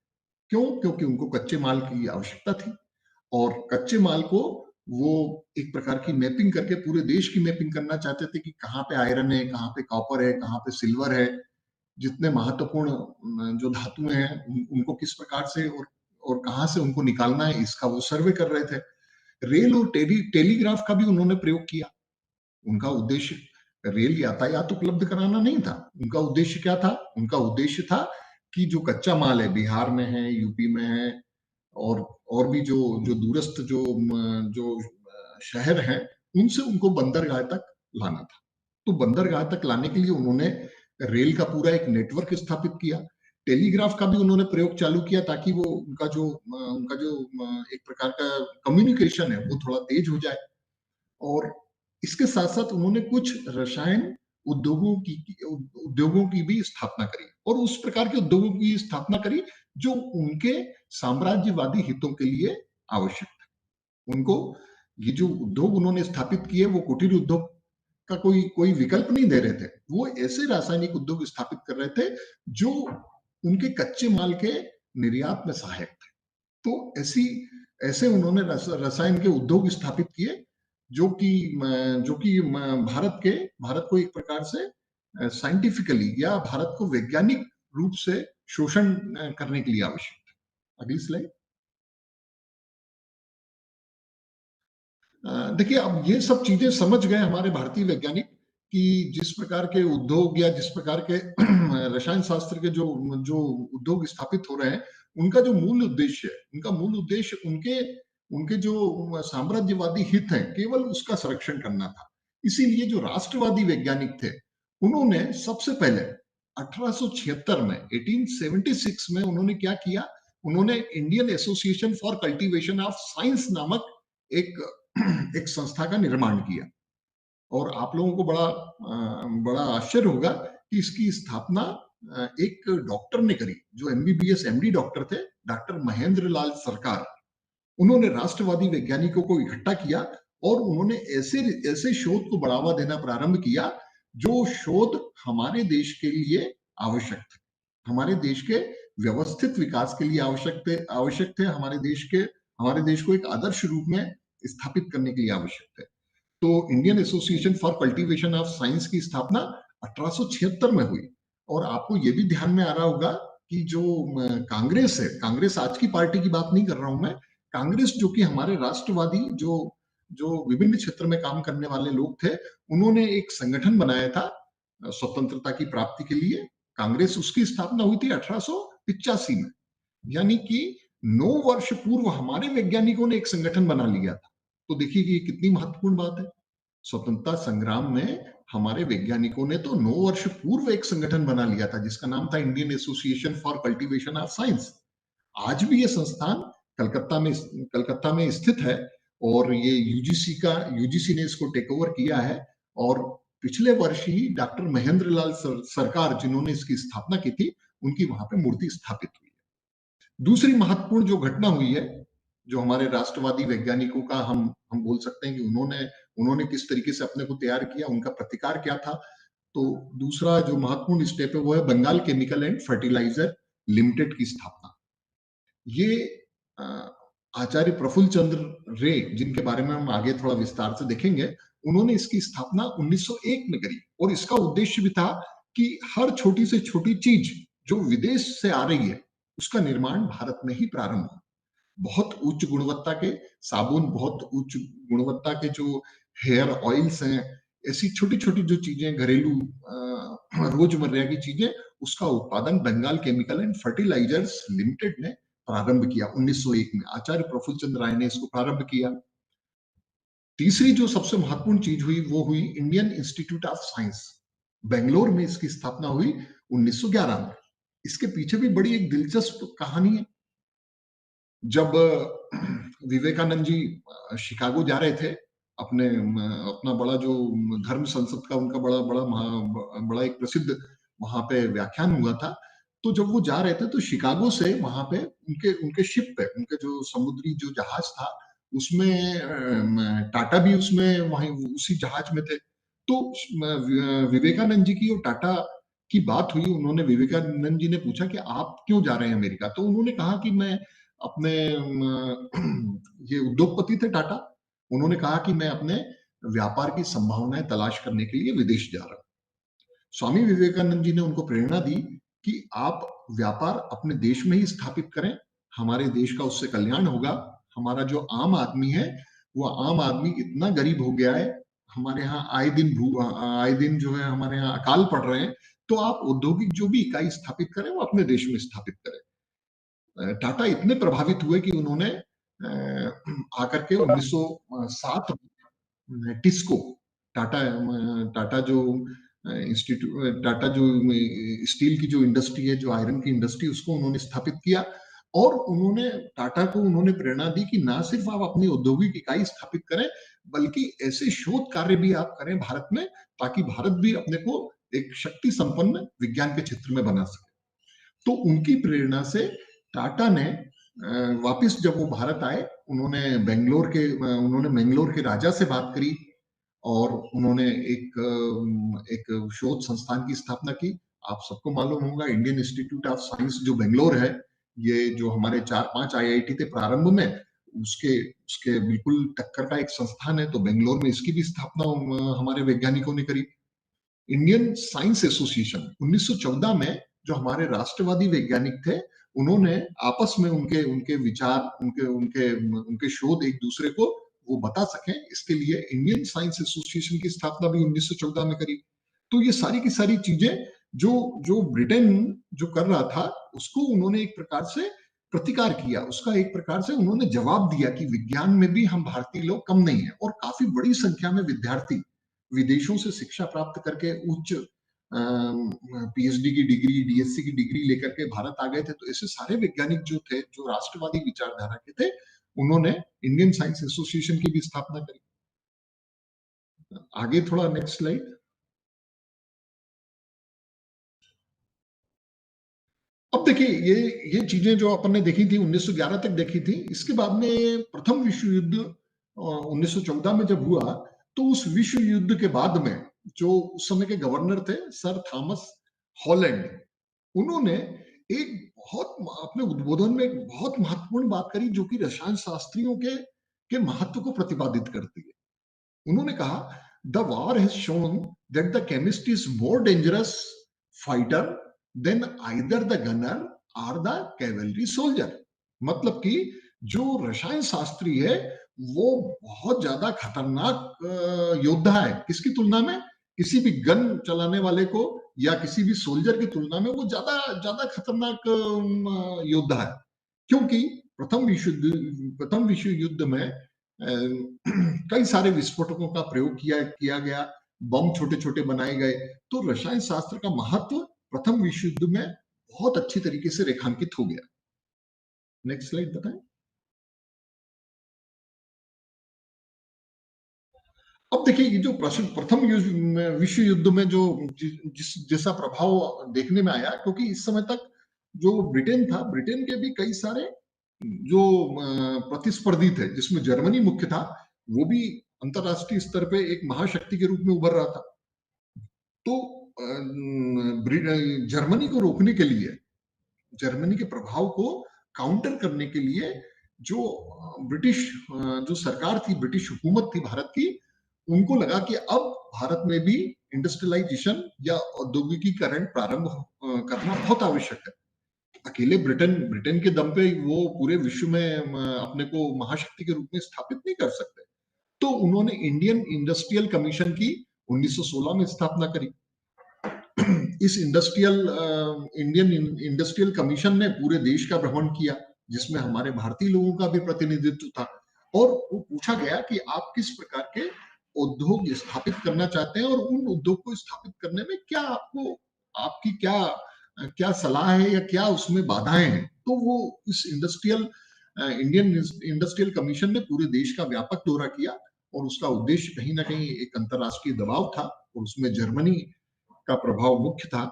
क्यों? क्योंकि उनको कच्चे माल की आवश्यकता थी, और कच्चे माल को वो एक प्रकार की मैपिंग करके पूरे देश की मैपिंग करना चाहते थे कि कहाँ पे आयरन है, कहाँ पे कॉपर है, कहाँ पे सिल्वर है, जितने महत्वपूर्ण जो धातुएं हैं उनको किस प्रकार से और कहाँ से उनको निकालना है, इसका वो सर्वे कर रहे थे। रेल और टेलीग्राफ का भी उन्होंने प्रयोग किया। उनका उद्देश्य रेल यातायात उपलब्ध कराना नहीं था। उनका उद्देश्य क्या था? उनका उद्देश्य था कि जो कच्चा माल है, बिहार में है, यूपी में है, और भी जो दूरस्थ जो शहर हैं, उनसे उनको बंदरगाह तक लाना था। तो बंदरगाह तक लाने के लिए उन्होंने रेल का पूरा एक नेटवर्क स्थापित किया। टेलीग्राफ का भी उन्होंने प्रयोग चालू किया ताकि वो उनका जो एक प्रकार का कम्युनिकेशन है वो थोड़ा तेज हो जाए। और इसके साथ साथ उन्होंने कुछ रसायन उद्योगों की भी स्थापना करी, और उस प्रकार के उद्योगों की स्थापना करी जो उनके साम्राज्यवादी हितों के लिए आवश्यक थे। उनको ये जो उद्योग उन्होंने स्थापित किए, वो कुटीर उद्योग का कोई विकल्प नहीं दे रहे थे। वो ऐसे रासायनिक उद्योग स्थापित कर रहे थे जो उनके कच्चे माल के निर्यात में सहायक थे। तो ऐसे उन्होंने रसायन के उद्योग स्थापित किए जो कि भारत को एक प्रकार से साइंटिफिकली या भारत को वैज्ञानिक रूप से शोषण करने के लिए आवश्यक था। अगली स्लाइड। देखिए, अब ये सब चीजें समझ गए हमारे भारतीय वैज्ञानिक कि जिस प्रकार के उद्योग या जिस प्रकार के रसायन शास्त्र के जो उद्योग स्थापित हो रहे हैं, उनका जो मूल उद्देश्य उनके जो साम्राज्यवादी हित हैं, केवल उसका संरक्षण करना था। इसीलिए जो राष्ट्रवादी वैज्ञानिक थे, उन्होंने सबसे पहले 1876 में 1876 में उन्होंने क्या किया? उन्होंने Indian association for cultivation of science नामक एक संस्था का निर्माण किया। और आप लोगों को बड़ा आश्चर्य होगा कि इसकी स्थापना एक डॉक्टर ने करी, जो एमबीबीएस एमडी डॉक्टर थे, डॉक्टर महेंद्र लाल सरकार। उन्होंने राष्ट्रवादी वैज्ञानिकों को इकट्ठा किया और उन्होंने ऐसे शोध को बढ़ावा देना प्रारंभ किया जो शोध हमारे देश के लिए आवश्यक थे, हमारे देश के व्यवस्थित विकास के लिए आवश्यक थे, हमारे देश को एक आदर्श रूप में स्थापित करने के लिए आवश्यक थे। तो Indian association for cultivation of science की स्थापना 1876 में हुई। और आपको यह भी ध्यान में आ रहा होगा कि जो कांग्रेस है, कांग्रेस आज की पार्टी की बात नहीं कर रहा हूं मैं, कांग्रेस जो कि हमारे राष्ट्रवादी जो विभिन्न क्षेत्र में काम करने वाले लोग थे, उन्होंने एक संगठन बनाया था स्वतंत्रता की प्राप्ति के लिए। कांग्रेस, उसकी स्थापना हुई थी 1885 में, यानी कि 9 वर्ष पूर्व हमारे वैज्ञानिकों ने एक संगठन बना लिया था। तो देखिए कि ये कितनी महत्वपूर्ण बात है। स्वतंत्रता संग्राम में हमारे वैज्ञानिकों ने तो 9 वर्ष पूर्व एक संगठन बना लिया था जिसका नाम था Indian association for cultivation of science. आज भी ये संस्थान कलकत्ता में स्थित है और ये यूजीसी ने इसको टेक ओवर किया है। और पिछले वर्ष ही डॉक्टर महेंद्र लाल सरकार, जिन्होंने इसकी स्थापना की थी, उनकी वहां पे मूर्ति स्थापित हुई है। दूसरी महत्वपूर्ण जो घटना हुई है, जो हमारे राष्ट्रवादी वैज्ञानिकों का हम बोल सकते हैं कि उन्होंने किस तरीके से अपने को तैयार किया, उनका प्रतिकार क्या था, तो दूसरा जो महत्वपूर्ण स्टेप है वो है Bengal chemical and fertilizer limited की स्थापना। ये आचार्य प्रफुल्ल चंद्र रे, जिनके बारे में हम आगे थोड़ा विस्तार से देखेंगे, उन्होंने इसकी स्थापना 1901 में करी और इसका उद्देश्य भी था कि हर छोटी से छोटी चीज जो विदेश से आ रही है उसका निर्माण भारत में ही प्रारंभ हो। बहुत उच्च गुणवत्ता के साबुन, बहुत उच्च गुणवत्ता के जो हेयर ऑयल्स हैं, ऐसी छोटी छोटी जो चीजें घरेलू रोजमर्रा की चीजें, उसका उत्पादन Bengal chemical and fertilizers limited ने प्रारंभ किया 1901 में। आचार्य प्रफुल्ल चंद्र राय ने इसको प्रारंभ किया। तीसरी जो सबसे महत्वपूर्ण चीज हुई वो हुई Indian institute of science, Bangalore में इसकी स्थापना हुई 1911 में। इसके पीछे भी बड़ी एक दिलचस्प कहानी है। जब विवेकानंद जी शिकागो जा रहे थे, अपना बड़ा जो धर्म संसद का उनका बड़ा एक प्रसिद्ध वहां पे व्याख्यान हुआ था, तो जब वो जा रहे थे तो शिकागो से वहां पे उनके शिप पे, उनके जो समुद्री जो जहाज था उसमें टाटा भी उसमें वहीं उसी जहाज में थे। तो विवेकानंद जी की और टाटा की बात हुई। उन्होंने विवेकानंद जी ने पूछा कि आप क्यों जा रहे हैं अमेरिका? तो उन्होंने कहा कि मैं अपने ये उद्योगपति थे टाटा, उन्होंने कहा कि मैं अपने व्यापार की संभावनाएं तलाश करने के लिए विदेश जा रहा हूं। स्वामी विवेकानंद जी ने उनको प्रेरणा दी कि आप व्यापार अपने देश में ही स्थापित करें, हमारे देश का उससे कल्याण होगा। हमारा जो आम आदमी है वो आम आदमी इतना गरीब हो गया है, हमारे यहाँ आए दिन जो है हमारे यहाँ अकाल पड़ रहे हैं, तो आप औद्योगिक जो भी इकाई स्थापित करें वो अपने देश में स्थापित करें। टाटा इतने प्रभावित हुए कि उन्होंने आकर के 1907 में टिस्को, टाटा जो इंस्टीट्यूट, टाटा जो स्टील की जो इंडस्ट्री है, जो आयरन की इंडस्ट्री, उसको उन्होंने स्थापित किया। और उन्होंने टाटा को उन्होंने प्रेरणा दी कि ना सिर्फ आप अपनी औद्योगिक इकाई स्थापित करें, बल्कि ऐसे शोध कार्य भी आप करें भारत में, ताकि भारत भी अपने को एक शक्ति संपन्न विज्ञान के क्षेत्र में बना सके। तो उनकी प्रेरणा से टाटा ने वापिस जब वो भारत आए, उन्होंने मैंगलोर के राजा से बात करी और उन्होंने एक शोध संस्थान की स्थापना की। आप सबको मालूम होगा इंडियन इंस्टीट्यूट ऑफ साइंस जो बेंगलोर है, ये जो हमारे 4-5 आईआईटी थे प्रारंभ में, उसके बिल्कुल टक्कर का एक संस्थान है। तो बेंगलोर में इसकी भी स्थापना हमारे वैज्ञानिकों ने करी। इंडियन साइंस एसोसिएशन 1914 में, जो हमारे राष्ट्रवादी वैज्ञानिक थे, उन्होंने आपस में उनके उनके विचार, उनके शोध एक दूसरे को वो बता सकें, इसके लिए इंडियन साइंस एसोसिएशन की स्थापना भी 1914 में करी। तो ये सारी की सारी चीजें जो ब्रिटेन जो कर रहा था, उसको उन्होंने एक प्रकार से प्रतिकार किया, उसका एक प्रकार से उन्होंने जवाब दिया कि विज्ञान में भी हम भारतीय लोग कम नहीं है। और काफी बड़ी संख्या में विद्यार्थी विदेशों से शिक्षा प्राप्त करके उच्च पीएचडी की डिग्री, डीएससी की डिग्री लेकर के भारत आ गए थे। तो ऐसे सारे वैज्ञानिक जो थे, जो राष्ट्रवादी विचारधारा के थे, उन्होंने इंडियन साइंस एसोसिएशन की भी स्थापना करी। आगे थोड़ा नेक्स्ट स्लाइड। अब देखिए, ये चीजें जो अपन ने देखी थी 1911 तक देखी थी। इसके बाद में प्रथम विश्व युद्ध 1914 में जब हुआ, तो उस विश्व युद्ध के बाद में जो उस समय के गवर्नर थे सर थॉमस हॉलैंड, उन्होंने एक बहुत अपने उद्बोधन में एक बहुत महत्वपूर्ण बात करी, जो कि रसायन शास्त्रियों के महत्व को प्रतिपादित करती है। उन्होंने कहा, the war has shown that the chemist is more dangerous fighter than either the gunner और द कैवेलरी सोल्जर। मतलब कि जो रसायन शास्त्री है वो बहुत ज्यादा खतरनाक योद्धा है। किसकी तुलना में? किसी भी गन चलाने वाले को या किसी भी सोल्जर की तुलना में वो ज्यादा खतरनाक योद्धा है। क्योंकि प्रथम विश्व युद्ध में कई सारे विस्फोटकों का प्रयोग किया गया, बम छोटे छोटे बनाए गए। तो रसायन शास्त्र का महत्व प्रथम विश्व युद्ध में बहुत अच्छी तरीके से रेखांकित हो गया। नेक्स्ट स्लाइड बताएं। अब देखिए, ये जो प्रथम विश्व युद्ध में जो जैसा प्रभाव देखने में आया, क्योंकि इस समय तक जो ब्रिटेन था, ब्रिटेन के भी कई सारे जो प्रतिस्पर्धी थे, जिसमें जर्मनी मुख्य था, वो भी अंतरराष्ट्रीय स्तर पे एक महाशक्ति के रूप में उभर रहा था। तो जर्मनी को रोकने के लिए, जर्मनी के प्रभाव को काउंटर करने के लिए जो ब्रिटिश जो सरकार थी, ब्रिटिश हुकूमत थी भारत की, उनको लगा कि अब भारत में भी इंडस्ट्रियलाइजेशन या औद्योगिकीकरण प्रारंभ करना बहुत आवश्यक है। अकेले ब्रिटेन के दम पे वो पूरे विश्व में अपने को महाशक्ति के रूप में स्थापित नहीं कर सकते। तो उन्होंने इंडियन इंडस्ट्रियल कमीशन की 1916 में स्थापना करी। इस इंडियन इंडस्ट्रियल कमीशन ने पूरे देश का भ्रमण किया, जिसमें हमारे भारतीय लोगों का भी प्रतिनिधित्व था, और वो पूछा गया कि आप किस प्रकार के उद्योग स्थापित करना चाहते हैं और उन उद्योग को स्थापित करने में क्या आपकी क्या सलाह है या क्या उसमें बाधाएं हैं। तो वो इस इंडियन इंडस्ट्रियल कमीशन ने पूरे देश का व्यापक दौरा किया, और उसका उद्देश्य कहीं ना कहीं एक अंतरराष्ट्रीय दबाव था, और उसमें जर्मनी का प्रभाव मुख्य था।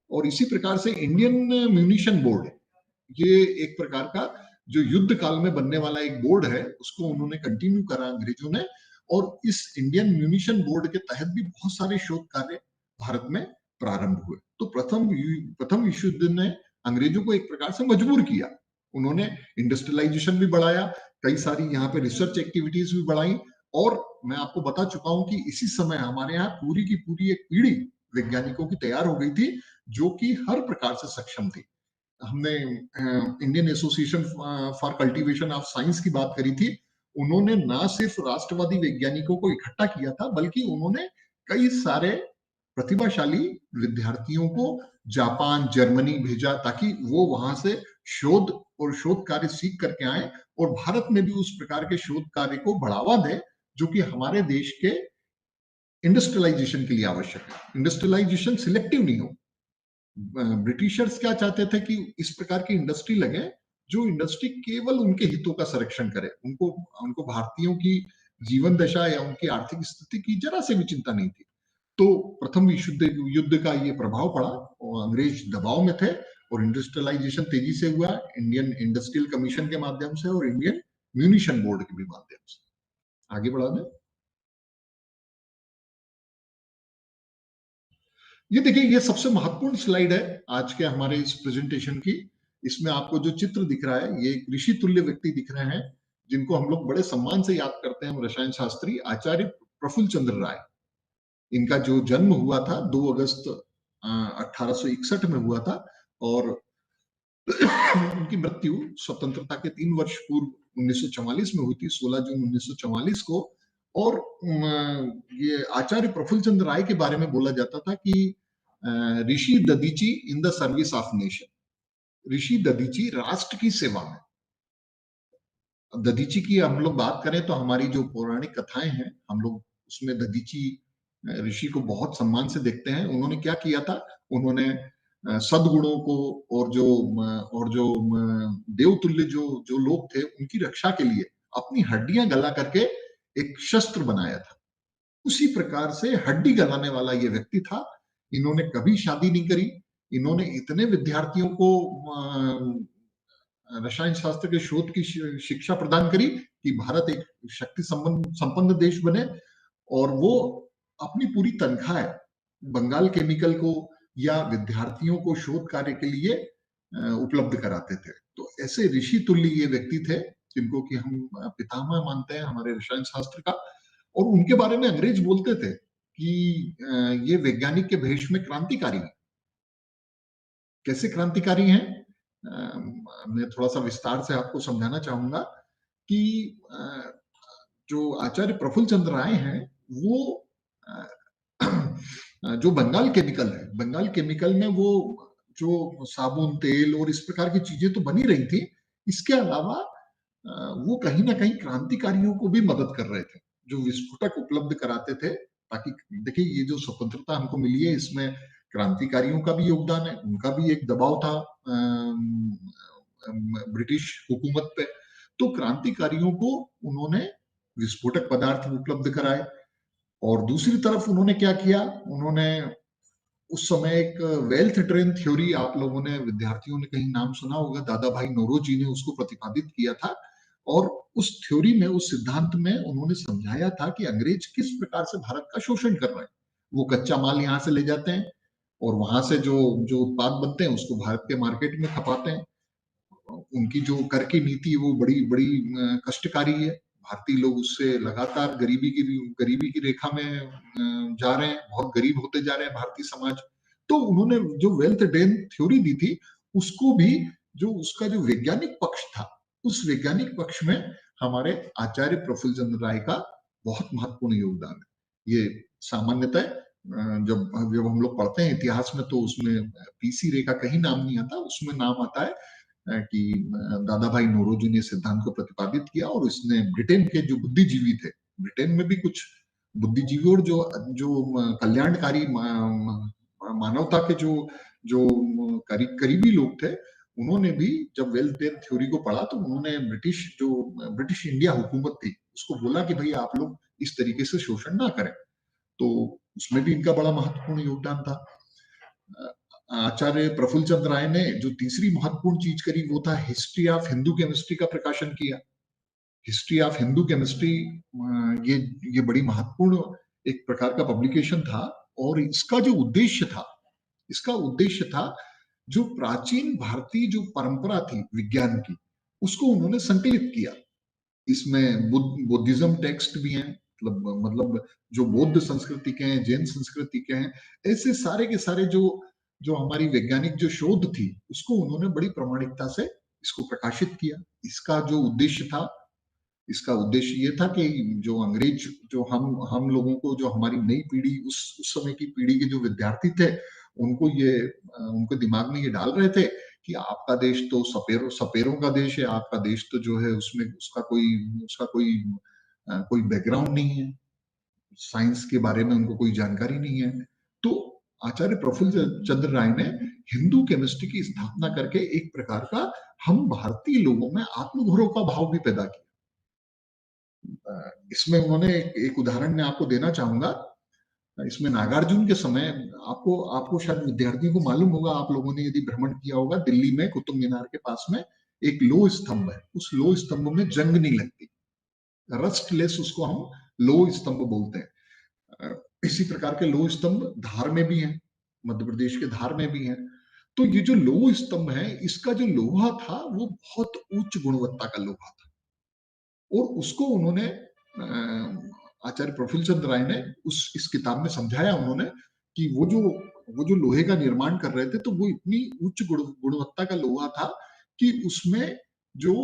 और इसी प्रकार से इंडियन म्यूनिशन बोर्ड, ये एक प्रकार का जो युद्ध काल में बनने वाला एक बोर्ड है, उसको उन्होंने कंटिन्यू करा अंग्रेजों ने, और इस इंडियन म्यूनिशन बोर्ड के तहत भी बहुत सारे शोध कार्य भारत में प्रारंभ हुए। तो प्रथम विश्व युद्ध ने अंग्रेजों को एक प्रकार से मजबूर किया। उन्होंने इंडस्ट्रियलाइजेशन भी बढ़ाया, कई सारी यहाँ पे रिसर्च एक्टिविटीज भी बढ़ाई, और मैं आपको बता चुका हूं कि इसी समय हमारे यहाँ पूरी की पूरी एक पीढ़ी वैज्ञानिकों की तैयार हो गई थी, जो कि हर प्रकार से सक्षम थी। हमने Indian association for cultivation of science की बात करी थी। उन्होंने ना सिर्फ राष्ट्रवादी वैज्ञानिकों को इकट्ठा किया था, बल्कि उन्होंने कई सारे प्रतिभाशाली विद्यार्थियों को जापान, जर्मनी भेजा, ताकि वो वहां से शोध और शोध कार्य सीख करके आए, और भारत में भी उस प्रकार के शोध कार्य को बढ़ावा दे, जो कि हमारे देश के इंडस्ट्रियलाइजेशन के लिए आवश्यक है। इंडस्ट्रियलाइजेशन सिलेक्टिव नहीं हो। ब्रिटिशर्स क्या चाहते थे कि इस प्रकार की इंडस्ट्री लगे, जो इंडस्ट्री केवल उनके हितों का संरक्षण करे। उनको भारतीयों की जीवन दशा या उनकी आर्थिक स्थिति की जरा से भी चिंता नहीं थी। तो प्रथम विश्व युद्ध का ये प्रभाव पड़ा, और अंग्रेज दबाव में थे, और इंडस्ट्रियलाइजेशन तेजी से हुआ इंडियन इंडस्ट्रियल कमीशन के माध्यम से और इंडियन म्यूनिशन बोर्ड के भी माध्यम से। आगे बढ़ा दें। ये देखिए, ये सबसे महत्वपूर्ण स्लाइड है आज के हमारे इस प्रेजेंटेशन की। इसमें आपको जो चित्र दिख रहा है, ये एक ऋषि तुल्य व्यक्ति दिख रहे हैं, जिनको हम लोग बड़े सम्मान से याद करते हैं, रसायन शास्त्री आचार्य प्रफुल्ल चंद्र राय। इनका जो जन्म हुआ था 2 अगस्त 1861 में हुआ था, और उनकी मृत्यु स्वतंत्रता के 3 वर्ष पूर्व 1944 में हुई थी, 16 जून 1944 को। और ये आचार्य प्रफुल्ल चंद्र राय के बारे में बोला जाता था कि Rishi Dadhichi in the service of nation. Rishi Dadhichi राष्ट्र की सेवा में। दधीची की हम लोग बात करें तो हमारी जो पौराणिक कथाएं हैं, हम लोग उसमें दधीची ऋषि को बहुत सम्मान से देखते हैं। उन्होंने क्या किया था, उन्होंने सद्गुणों को और जो देवतुल्य जो लोग थे, उनकी रक्षा के लिए अपनी हड्डियां गला करके एक शस्त्र बनाया था। उसी प्रकार से हड्डी गलाने वाला ये व्यक्ति था। इन्होंने कभी शादी नहीं करी। इन्होंने इतने विद्यार्थियों को रसायन शास्त्र के शोध की शिक्षा प्रदान करी कि भारत एक शक्ति संपन्न देश बने, और वो अपनी पूरी तनख्वाह बंगाल केमिकल को या विद्यार्थियों को शोध कार्य के लिए उपलब्ध कराते थे। तो ऐसे ऋषि तुल्य ये व्यक्ति थे, जिनको कि हम पितामह मानते हैं हमारे रसायन शास्त्र का। और उनके बारे में अंग्रेज बोलते थे कि ये वैज्ञानिक के भेष में क्रांतिकारी है। कैसे क्रांतिकारी हैं, मैं थोड़ा सा विस्तार से आपको समझाना चाहूंगा कि जो आचार्य प्रफुल्ल चंद्र राय हैं, वो जो बंगाल केमिकल है, बंगाल केमिकल में वो जो साबुन, तेल और इस प्रकार की चीजें तो बनी रही थी, इसके अलावा वो कहीं ना कहीं क्रांतिकारियों को भी मदद कर रहे थे, जो विस्फोटक उपलब्ध कराते थे। ताकि देखिए, ये जो स्वतंत्रता हमको मिली है, इसमें क्रांतिकारियों का भी योगदान है, उनका भी एक दबाव था ब्रिटिश हुकूमत पे। तो क्रांतिकारियों को उन्होंने विस्फोटक पदार्थ उपलब्ध कराए। और दूसरी तरफ उन्होंने क्या किया, उन्होंने उस समय एक वेल्थ ट्रेन थ्योरी, आप लोगों ने, विद्यार्थियों ने कहीं नाम सुना होगा, दादा भाई नौरोजी ने उसको प्रतिपादित किया था। और उस थ्योरी में, उस सिद्धांत में उन्होंने समझाया था कि अंग्रेज किस प्रकार से भारत का शोषण कर रहे हैं। वो कच्चा माल यहाँ से ले जाते हैं, और वहां से जो जो उत्पाद बनते हैं उसको भारत के मार्केट में खपाते हैं। उनकी जो कर की नीति है वो बड़ी बड़ी कष्टकारी है। भारतीय लोग उससे लगातार गरीबी की रेखा में जा रहे हैं, बहुत गरीब होते जा रहे हैं भारतीय समाज। तो उन्होंने जो वेल्थ डेन थ्योरी दी थी उसको भी, जो उसका जो वैज्ञानिक पक्ष था, उस वैज्ञानिक पक्ष में हमारे आचार्य प्रफुल्ल चंद्र राय का बहुत महत्वपूर्ण योगदान है। ये सामान्यतः जब जब हम लोग पढ़ते हैं इतिहास में तो उसमें पीसी रे का कहीं नाम नहीं आता, उसमें नाम आता है कि दादा भाई नौरोजी ने सिद्धांत को प्रतिपादित किया और इसने ब्रिटेन के जो बुद्धिजीवी थे, ब्रिटेन में भी कुछ बुद्धिजीवी और जो जो कल्याणकारी मानवता के जो जो करीबी लोग थे, उन्होंने भी जब वेल्थ डेन थ्योरी को पढ़ा तो उन्होंने ब्रिटिश इंडिया हुकूमत थी उसको बोला कि भाई आप लोग इस तरीके से शोषण ना करें। तो उसमें भी इनका बड़ा महत्वपूर्ण योगदान था। आचार्य प्रफुल्ल चंद्र राय ने जो तीसरी महत्वपूर्ण चीज करी वो था हिस्ट्री ऑफ हिंदू केमिस्ट्री का प्रकाशन किया। हिस्ट्री ऑफ हिंदू केमिस्ट्री ये बड़ी महत्वपूर्ण एक प्रकार का पब्लिकेशन था और इसका जो उद्देश्य था जो प्राचीन भारतीय जो परंपरा थी विज्ञान की उसको उन्होंने संकलित किया। इसमें बुद्धिज्म टेक्स्ट भी हैं, मतलब जो बौद्ध संस्कृति के हैं, जैन संस्कृति के हैं, ऐसे सारे के सारे जो हमारी वैज्ञानिक जो शोध थी उसको उन्होंने बड़ी प्रामाणिकता से इसको प्रकाशित किया। इसका इसका उद्देश्य ये था कि जो अंग्रेज जो हम लोगों को, जो हमारी नई पीढ़ी, उस समय की पीढ़ी के जो विद्यार्थी थे उनको उनके दिमाग में ये डाल रहे थे कि आपका देश तो सपेरों का देश है, आपका देश तो जो है उसमें उसका कोई बैकग्राउंड नहीं है, साइंस के बारे में उनको कोई जानकारी नहीं है। तो आचार्य प्रफुल्ल चंद्र राय ने हिंदू केमिस्ट्री की स्थापना करके एक प्रकार का हम भारतीय लोगों में आत्मगौरव का भाव भी पैदा किया। इसमें उन्होंने एक उदाहरण मैं आपको देना चाहूंगा। इसमें नागार्जुन के समय आपको शायद विद्यार्थियों को मालूम होगा, आप लोगों ने यदि भ्रमण किया होगा, दिल्ली में कुतुब मीनार के पास में एक लोह स्तंभ है। उस लोह स्तंभ में जंग नहीं लगती, रस्टलेस उसको हम लोह स्तंभ बोलते हैं। इसी प्रकार के लोह स्तंभ धार में भी हैं, मध्य प्रदेश के धार में भी हैं। तो ये जो लोह स्तंभ है इसका जो लोहा था वो बहुत उच्च गुणवत्ता का लोहा था और उसको उन्होंने आचार्य प्रफुल्ल चंद्र राय ने इस किताब में समझाया उन्होंने कि वो जो लोहे का निर्माण कर रहे थे तो वो इतनी उच्च गुणवत्ता का लोहा था कि उसमें जो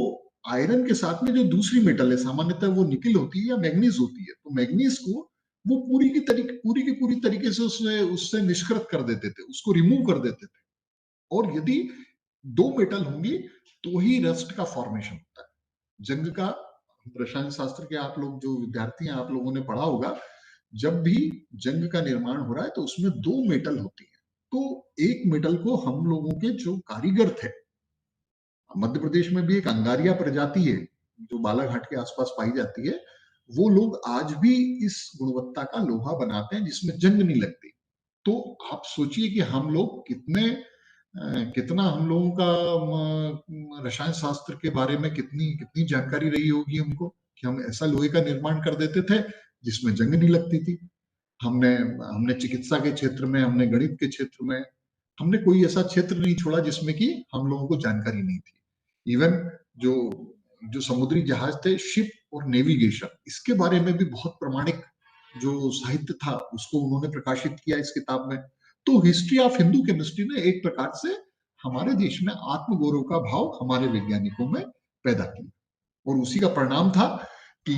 आयरन के साथ में जो दूसरी मेटल है, सामान्यतः वो निकिल होती है या मैग्नीज होती है, तो मैग्नीज को वो पूरी की पूरी तरीके से उससे निष्कृत कर देते थे, उसको रिमूव कर देते थे। और यदि दो मेटल होंगी तो ही रस्ट का फॉर्मेशन होता है। जंग का रसायन शास्त्र के आप लोग जो विद्यार्थी हैं, आप लोगों ने पढ़ा होगा, जब भी जंग का निर्माण हो रहा है तो उसमें दो मेटल होती है। तो एक मेटल को हम लोगों के जो कारीगर थे, मध्य प्रदेश में भी एक अंगारिया प्रजाति है जो बालाघाट के आसपास पाई जाती है, वो लोग आज भी इस गुणवत्ता का लोहा बनाते हैं जिसमें जंग नहीं लगती। तो आप सोचिए कि हम लोग कितना हम लोगों का रसायन शास्त्र के बारे में कितनी जानकारी रही होगी हमको कि हम ऐसा लोहे का निर्माण कर देते थे जिसमें जंग नहीं लगती थी। हमने चिकित्सा के क्षेत्र में, हमने गणित के क्षेत्र में, हमने कोई ऐसा क्षेत्र नहीं छोड़ा जिसमें कि हम लोगों को जानकारी नहीं थी। इवन जो समुद्री जहाज थे, शिप और नेविगेशन, इसके बारे में भी बहुत प्रामाणिक जो साहित्य था उसको उन्होंने प्रकाशित किया इस किताब में। तो हिस्ट्री ऑफ हिंदू केमिस्ट्री ने एक प्रकार से हमारे देश में आत्मगौरव का भाव हमारे वैज्ञानिकों में पैदा किया और उसी का परिणाम था कि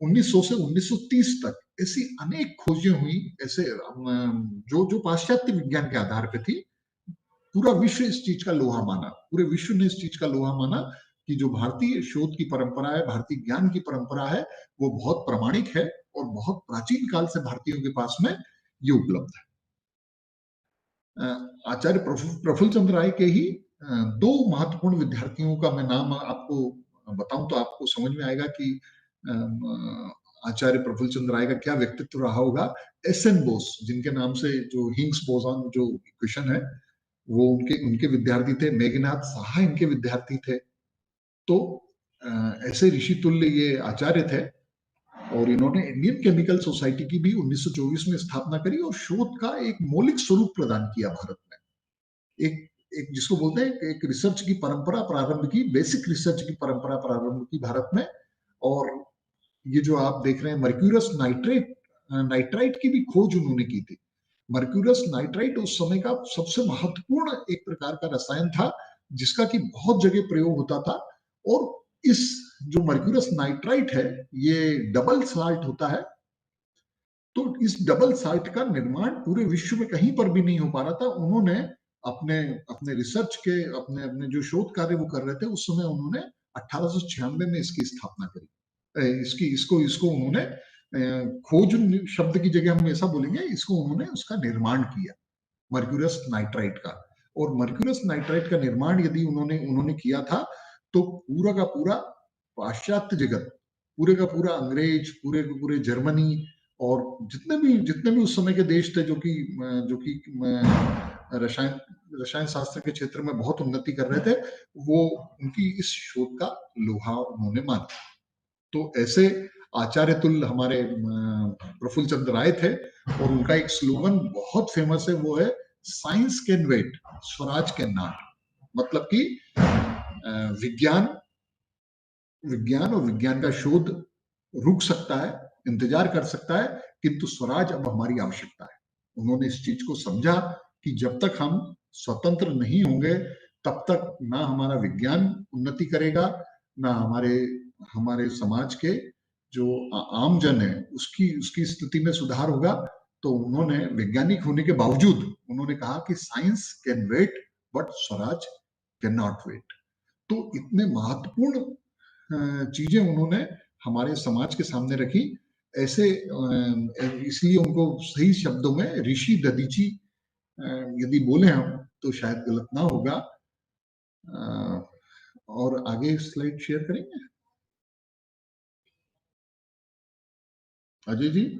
1900 से 1930 तक ऐसी अनेक खोजें हुई, ऐसे जो पाश्चात्य विज्ञान के आधार पे थी। पूरा विश्व इस चीज का लोहा माना, पूरे विश्व ने इस चीज का लोहा माना कि जो भारतीय शोध की परंपरा है, भारतीय ज्ञान की परंपरा है, वो बहुत प्रामाणिक है और बहुत प्राचीन काल से भारतीयों के पास में ये उपलब्ध है। आचार्य प्रफुल्ल चंद्र राय के ही दो महत्वपूर्ण विद्यार्थियों का मैं नाम आपको बताऊं तो आपको समझ में आएगा कि आचार्य प्रफुल्ल चंद्र राय का क्या व्यक्तित्व रहा होगा। एस.एन. बोस, जिनके नाम से जो हिग्स बोसॉन जो इक्वेशन है वो उनके विद्यार्थी थे। मेघनाथ साहा इनके विद्यार्थी थे। तो ऐसे ऋषि तुल्य ये आचार्य थे और इन्होंने इंडियन केमिकल सोसाइटी की भी 1924 में स्थापना करी और शोध का एक मौलिक स्वरूप प्रदान किया भारत में। एक एक जिसको बोलते हैं एक रिसर्च की परंपरा प्रारंभ की, बेसिक रिसर्च की परंपरा प्रारंभ की भारत में। और ये जो आप देख रहे हैं मर्क्यूरस नाइट्राइट की भी खोज उन्होंने की थी। मर्क्यूरस नाइट्राइट उस समय का सबसे महत्वपूर्ण एक प्रकार का रसायन था जिसका कि बहुत जगह प्रयोग होता था। और इस जो मर्क्यूरस नाइट्राइट है ये डबल साल्ट होता है, तो इस डबल साल्ट का निर्माण पूरे विश्व में कहीं पर भी नहीं हो पा रहा था। उन्होंने अपने अपने रिसर्च के अपने अपने जो शोध कार्य वो कर रहे थे उस समय उन्होंने 1896 में इसकी स्थापना करी। इसको उन्होंने खोज शब्द की जगह हम ऐसा बोलेंगे, इसको उन्होंने उसका निर्माण किया मर्क्यूरस नाइट्राइट का। और मर्क्यूरस नाइट्राइट का निर्माण यदि उन्होंने किया था तो पूरा का पूरा पाश्चात्य जगत, पूरे का पूरा अंग्रेज, पूरे के पूरे जर्मनी और जितने भी उस समय के देश थे जो कि रसायन शास्त्र के क्षेत्र में बहुत उन्नति कर रहे थे, वो उनकी इस शोध का लोहा उन्होंने माना। तो ऐसे आचार्य तुल्य हमारे प्रफुल्ल चंद्र राय थे और उनका एक स्लोगन बहुत फेमस है, वो है science can wait, Swaraj can not. मतलब कि विज्ञान और विज्ञान का शोध रुक सकता है, इंतजार कर सकता है, किंतु स्वराज अब हमारी आवश्यकता है। उन्होंने इस चीज को समझा कि जब तक हम स्वतंत्र नहीं होंगे तब तक ना हमारा विज्ञान उन्नति करेगा, ना हमारे समाज के जो आम जन है उसकी स्थिति में सुधार होगा। तो उन्होंने वैज्ञानिक होने के बावजूद उन्होंने कहा कि science can wait but Swaraj can not wait. तो इतने महत्वपूर्ण चीजें उन्होंने हमारे समाज के सामने रखी। ऐसे इसलिए उनको सही शब्दों में ऋषि दधीची यदि बोले हम तो शायद गलत ना होगा। और आगे स्लाइड शेयर करेंगे अजय जी।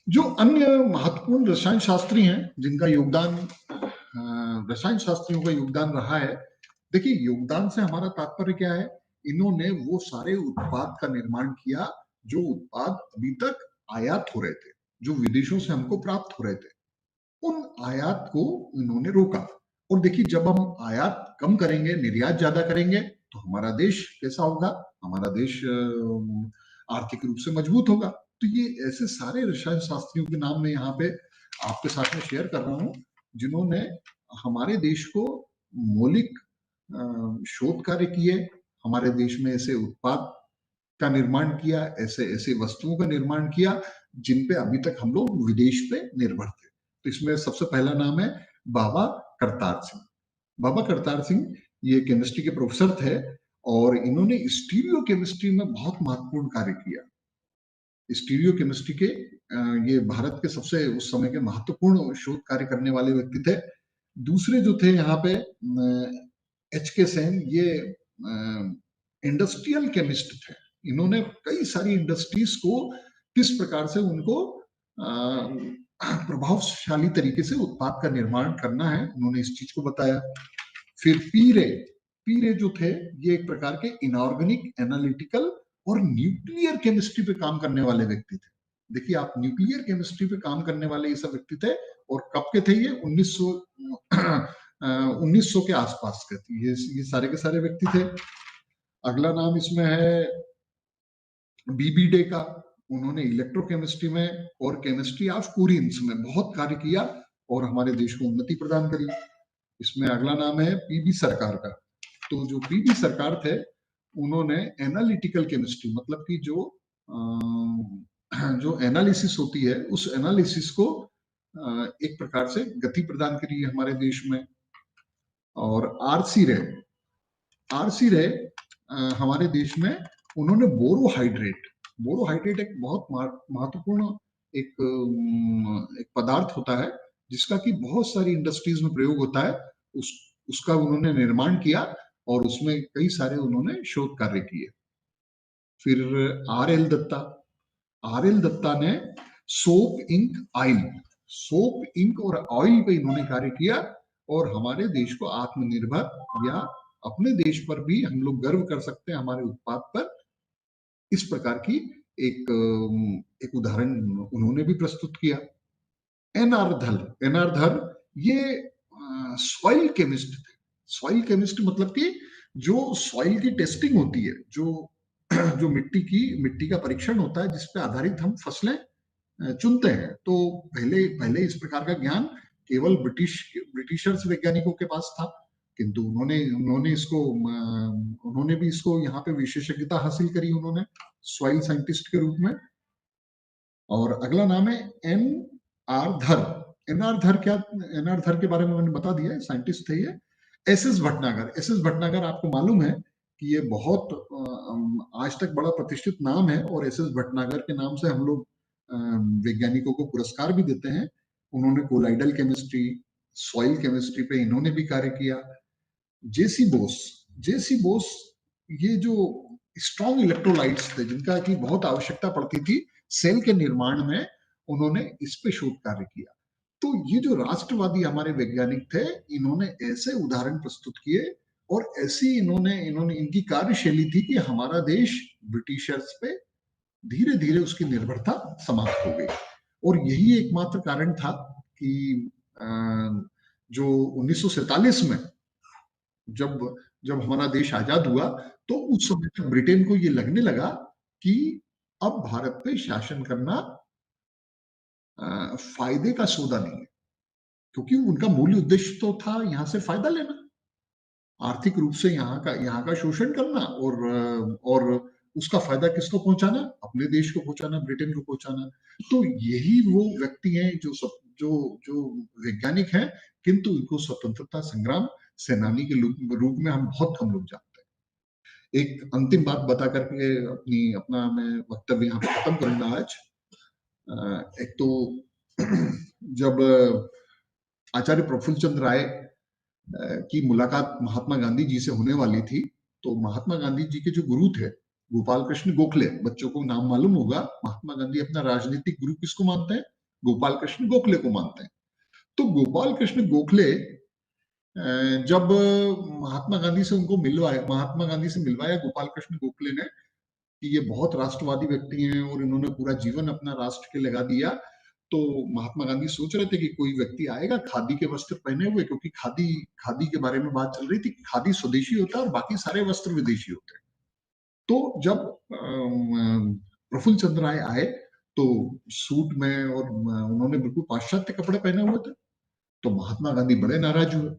जो अन्य महत्वपूर्ण रसायन शास्त्री हैं जिनका योगदान रसायन शास्त्रियों का योगदान रहा है, देखिए योगदान से हमारा तात्पर्य क्या है, इन्होंने वो सारे उत्पाद का निर्माण किया जो उत्पाद अभी तक आयात हो रहे थे, जो विदेशों से हमको प्राप्त हो रहे थे, उन आयात को इन्होंने रोका। और देखिए जब हम आयात कम करेंगे, निर्यात ज्यादा करेंगे तो हमारा देश कैसा होगा, हमारा देश आर्थिक रूप से मजबूत होगा। तो ये ऐसे सारे रसायन शास्त्रियों के नाम मैं यहाँ पे आपके साथ में शेयर कर रहा हूँ जिन्होंने हमारे देश को मौलिक शोध कार्य किए, हमारे देश में ऐसे उत्पाद का निर्माण किया, ऐसे वस्तुओं का निर्माण किया जिन पे अभी तक हम लोग विदेश पे निर्भर थे। तो इसमें सबसे पहला नाम है बाबा करतार सिंह। बाबा करतार सिंह ये केमिस्ट्री के प्रोफेसर थे और इन्होंने स्टीरियो केमिस्ट्री में बहुत महत्वपूर्ण कार्य किया। स्टीरियो केमिस्ट्री के ये भारत के सबसे उस समय के महत्वपूर्ण शोध कार्य करने वाले व्यक्ति थे। दूसरे जो थे यहाँ पे H.K. सेन, ये इंडस्ट्रियल केमिस्ट थे। इन्होंने कई सारी इंडस्ट्रीज को किस प्रकार से उनको प्रभावशाली तरीके से उत्पाद का निर्माण करना है, उन्होंने इस चीज को बताया। फिर पीरे जो थे ये एक प्रकार के इनऑर्गेनिक, एनालिटिकल और न्यूक्लियर केमिस्ट्री पे काम करने वाले व्यक्ति थे। देखिए आप, न्यूक्लियर केमिस्ट्री पे काम करने वाले ये सब व्यक्ति थे। और कब के थे ये? 1900 के आसपास के थे ये सारे के सारे व्यक्ति थे। अगला नाम इसमें है बीबी डे का। उन्होंने इलेक्ट्रोकेमिस्ट्री में और केमिस्ट्री ऑफ कुरिन्स में बहुत कार्य किया और हमारे देश को उन्नति प्रदान करी। इसमें अगला नाम है पीबी सरकार का। तो जो पीबी सरकार थे उन्होंने एनालिटिकल केमिस्ट्री, मतलब कि जो एनालिसिस होती है उस एनालिसिस को एक प्रकार से गति प्रदान करी है हमारे देश में। और आरसी रे हमारे देश में उन्होंने बोरोहाइड्रेट एक बहुत महत्वपूर्ण एक पदार्थ होता है जिसका कि बहुत सारी इंडस्ट्रीज में प्रयोग होता है, उसका उन्होंने निर्माण किया और उसमें कई सारे उन्होंने शोध कार्य किए। फिर आर एल दत्ता ने सोप, इंक और ऑयल पे इन्होंने कार्य किया और हमारे देश को आत्मनिर्भर या अपने देश पर भी हम लोग गर्व कर सकते हैं हमारे उत्पाद पर। इस प्रकार की एक उदाहरण उन्होंने भी प्रस्तुत किया। एनआर धर ये सॉइल केमिस्ट थे। सॉइल केमिस्ट मतलब कि जो सॉइल की टेस्टिंग होती है, जो मिट्टी का परीक्षण होता है जिस पे आधारित हम फसलें चुनते हैं। तो पहले इस प्रकार का ज्ञान केवल ब्रिटिशर्स वैज्ञानिकों के पास था, किंतु उन्होंने भी इसको यहाँ पे विशेषज्ञता हासिल करी उन्होंने सॉइल साइंटिस्ट के रूप में। और अगला नाम है एनआर धर। एनआर धर के बारे में मैंने बता दिया, साइंटिस्ट थे ये। एसएस भटनागर आपको मालूम है कि ये बहुत आज तक बड़ा प्रतिष्ठित नाम है, और एसएस भटनागर के नाम से हम लोग वैज्ञानिकों को पुरस्कार भी देते हैं। उन्होंने कोलाइडल केमिस्ट्री, सॉइल केमिस्ट्री पे इन्होंने भी कार्य किया। जेसी बोस ये जो स्ट्रॉन्ग इलेक्ट्रोलाइट्स थे जिनका की बहुत आवश्यकता पड़ती थी सेल के निर्माण में, उन्होंने इस पे शोध कार्य किया। तो ये जो राष्ट्रवादी हमारे वैज्ञानिक थे, इन्होंने ऐसे उदाहरण प्रस्तुत किए और ऐसी इन्होंने इनकी कार्यशैली थी कि हमारा देश ब्रिटिशर्स पे धीरे धीरे उसकी निर्भरता समाप्त हो गई। और यही एकमात्र कारण था कि जो 1947 में जब हमारा देश आजाद हुआ, तो उस समय तक ब्रिटेन को ये लगने लगा कि अब भारत पे शासन करना फायदे का सौदा नहीं है, क्योंकि उनका मूल उद्देश्य तो था यहाँ से फायदा लेना, आर्थिक रूप से यहाँ का शोषण करना, और उसका फायदा किसको पहुंचाना? अपने देश को पहुंचाना, ब्रिटेन को पहुंचाना। तो यही वो व्यक्ति हैं जो वैज्ञानिक हैं, किंतु इनको स्वतंत्रता संग्राम सेनानी के रूप में हम बहुत कम लोग जानते हैं। एक अंतिम बात बता करके अपना मैं वक्तव्य यहाँ पर खत्म करूंगा आज। एक तो जब आचार्य प्रफुल्ल चंद्र राय की मुलाकात महात्मा गांधी जी से होने वाली थी, तो महात्मा गांधी जी के जो गुरु थे गोपाल कृष्ण गोखले, बच्चों को नाम मालूम होगा, महात्मा गांधी अपना राजनीतिक गुरु किसको मानते हैं? गोपाल कृष्ण गोखले को मानते हैं। तो गोपाल कृष्ण गोखले जब महात्मा गांधी से मिलवाया गोपाल कृष्ण गोखले ने कि ये बहुत राष्ट्रवादी व्यक्ति हैं और इन्होंने पूरा जीवन अपना राष्ट्र के लगा दिया। तो महात्मा गांधी सोच रहे थे कि कोई व्यक्ति आएगा खादी के वस्त्र पहने हुए, क्योंकि खादी के बारे में बात चल रही थी, खादी स्वदेशी होता है और बाकी सारे वस्त्र विदेशी होते हैं। तो जब प्रफुल्ल चंद्र राय आए तो सूट में, और उन्होंने बिल्कुल पाश्चात्य कपड़े पहने हुए थे, तो महात्मा गांधी बड़े नाराज हुए।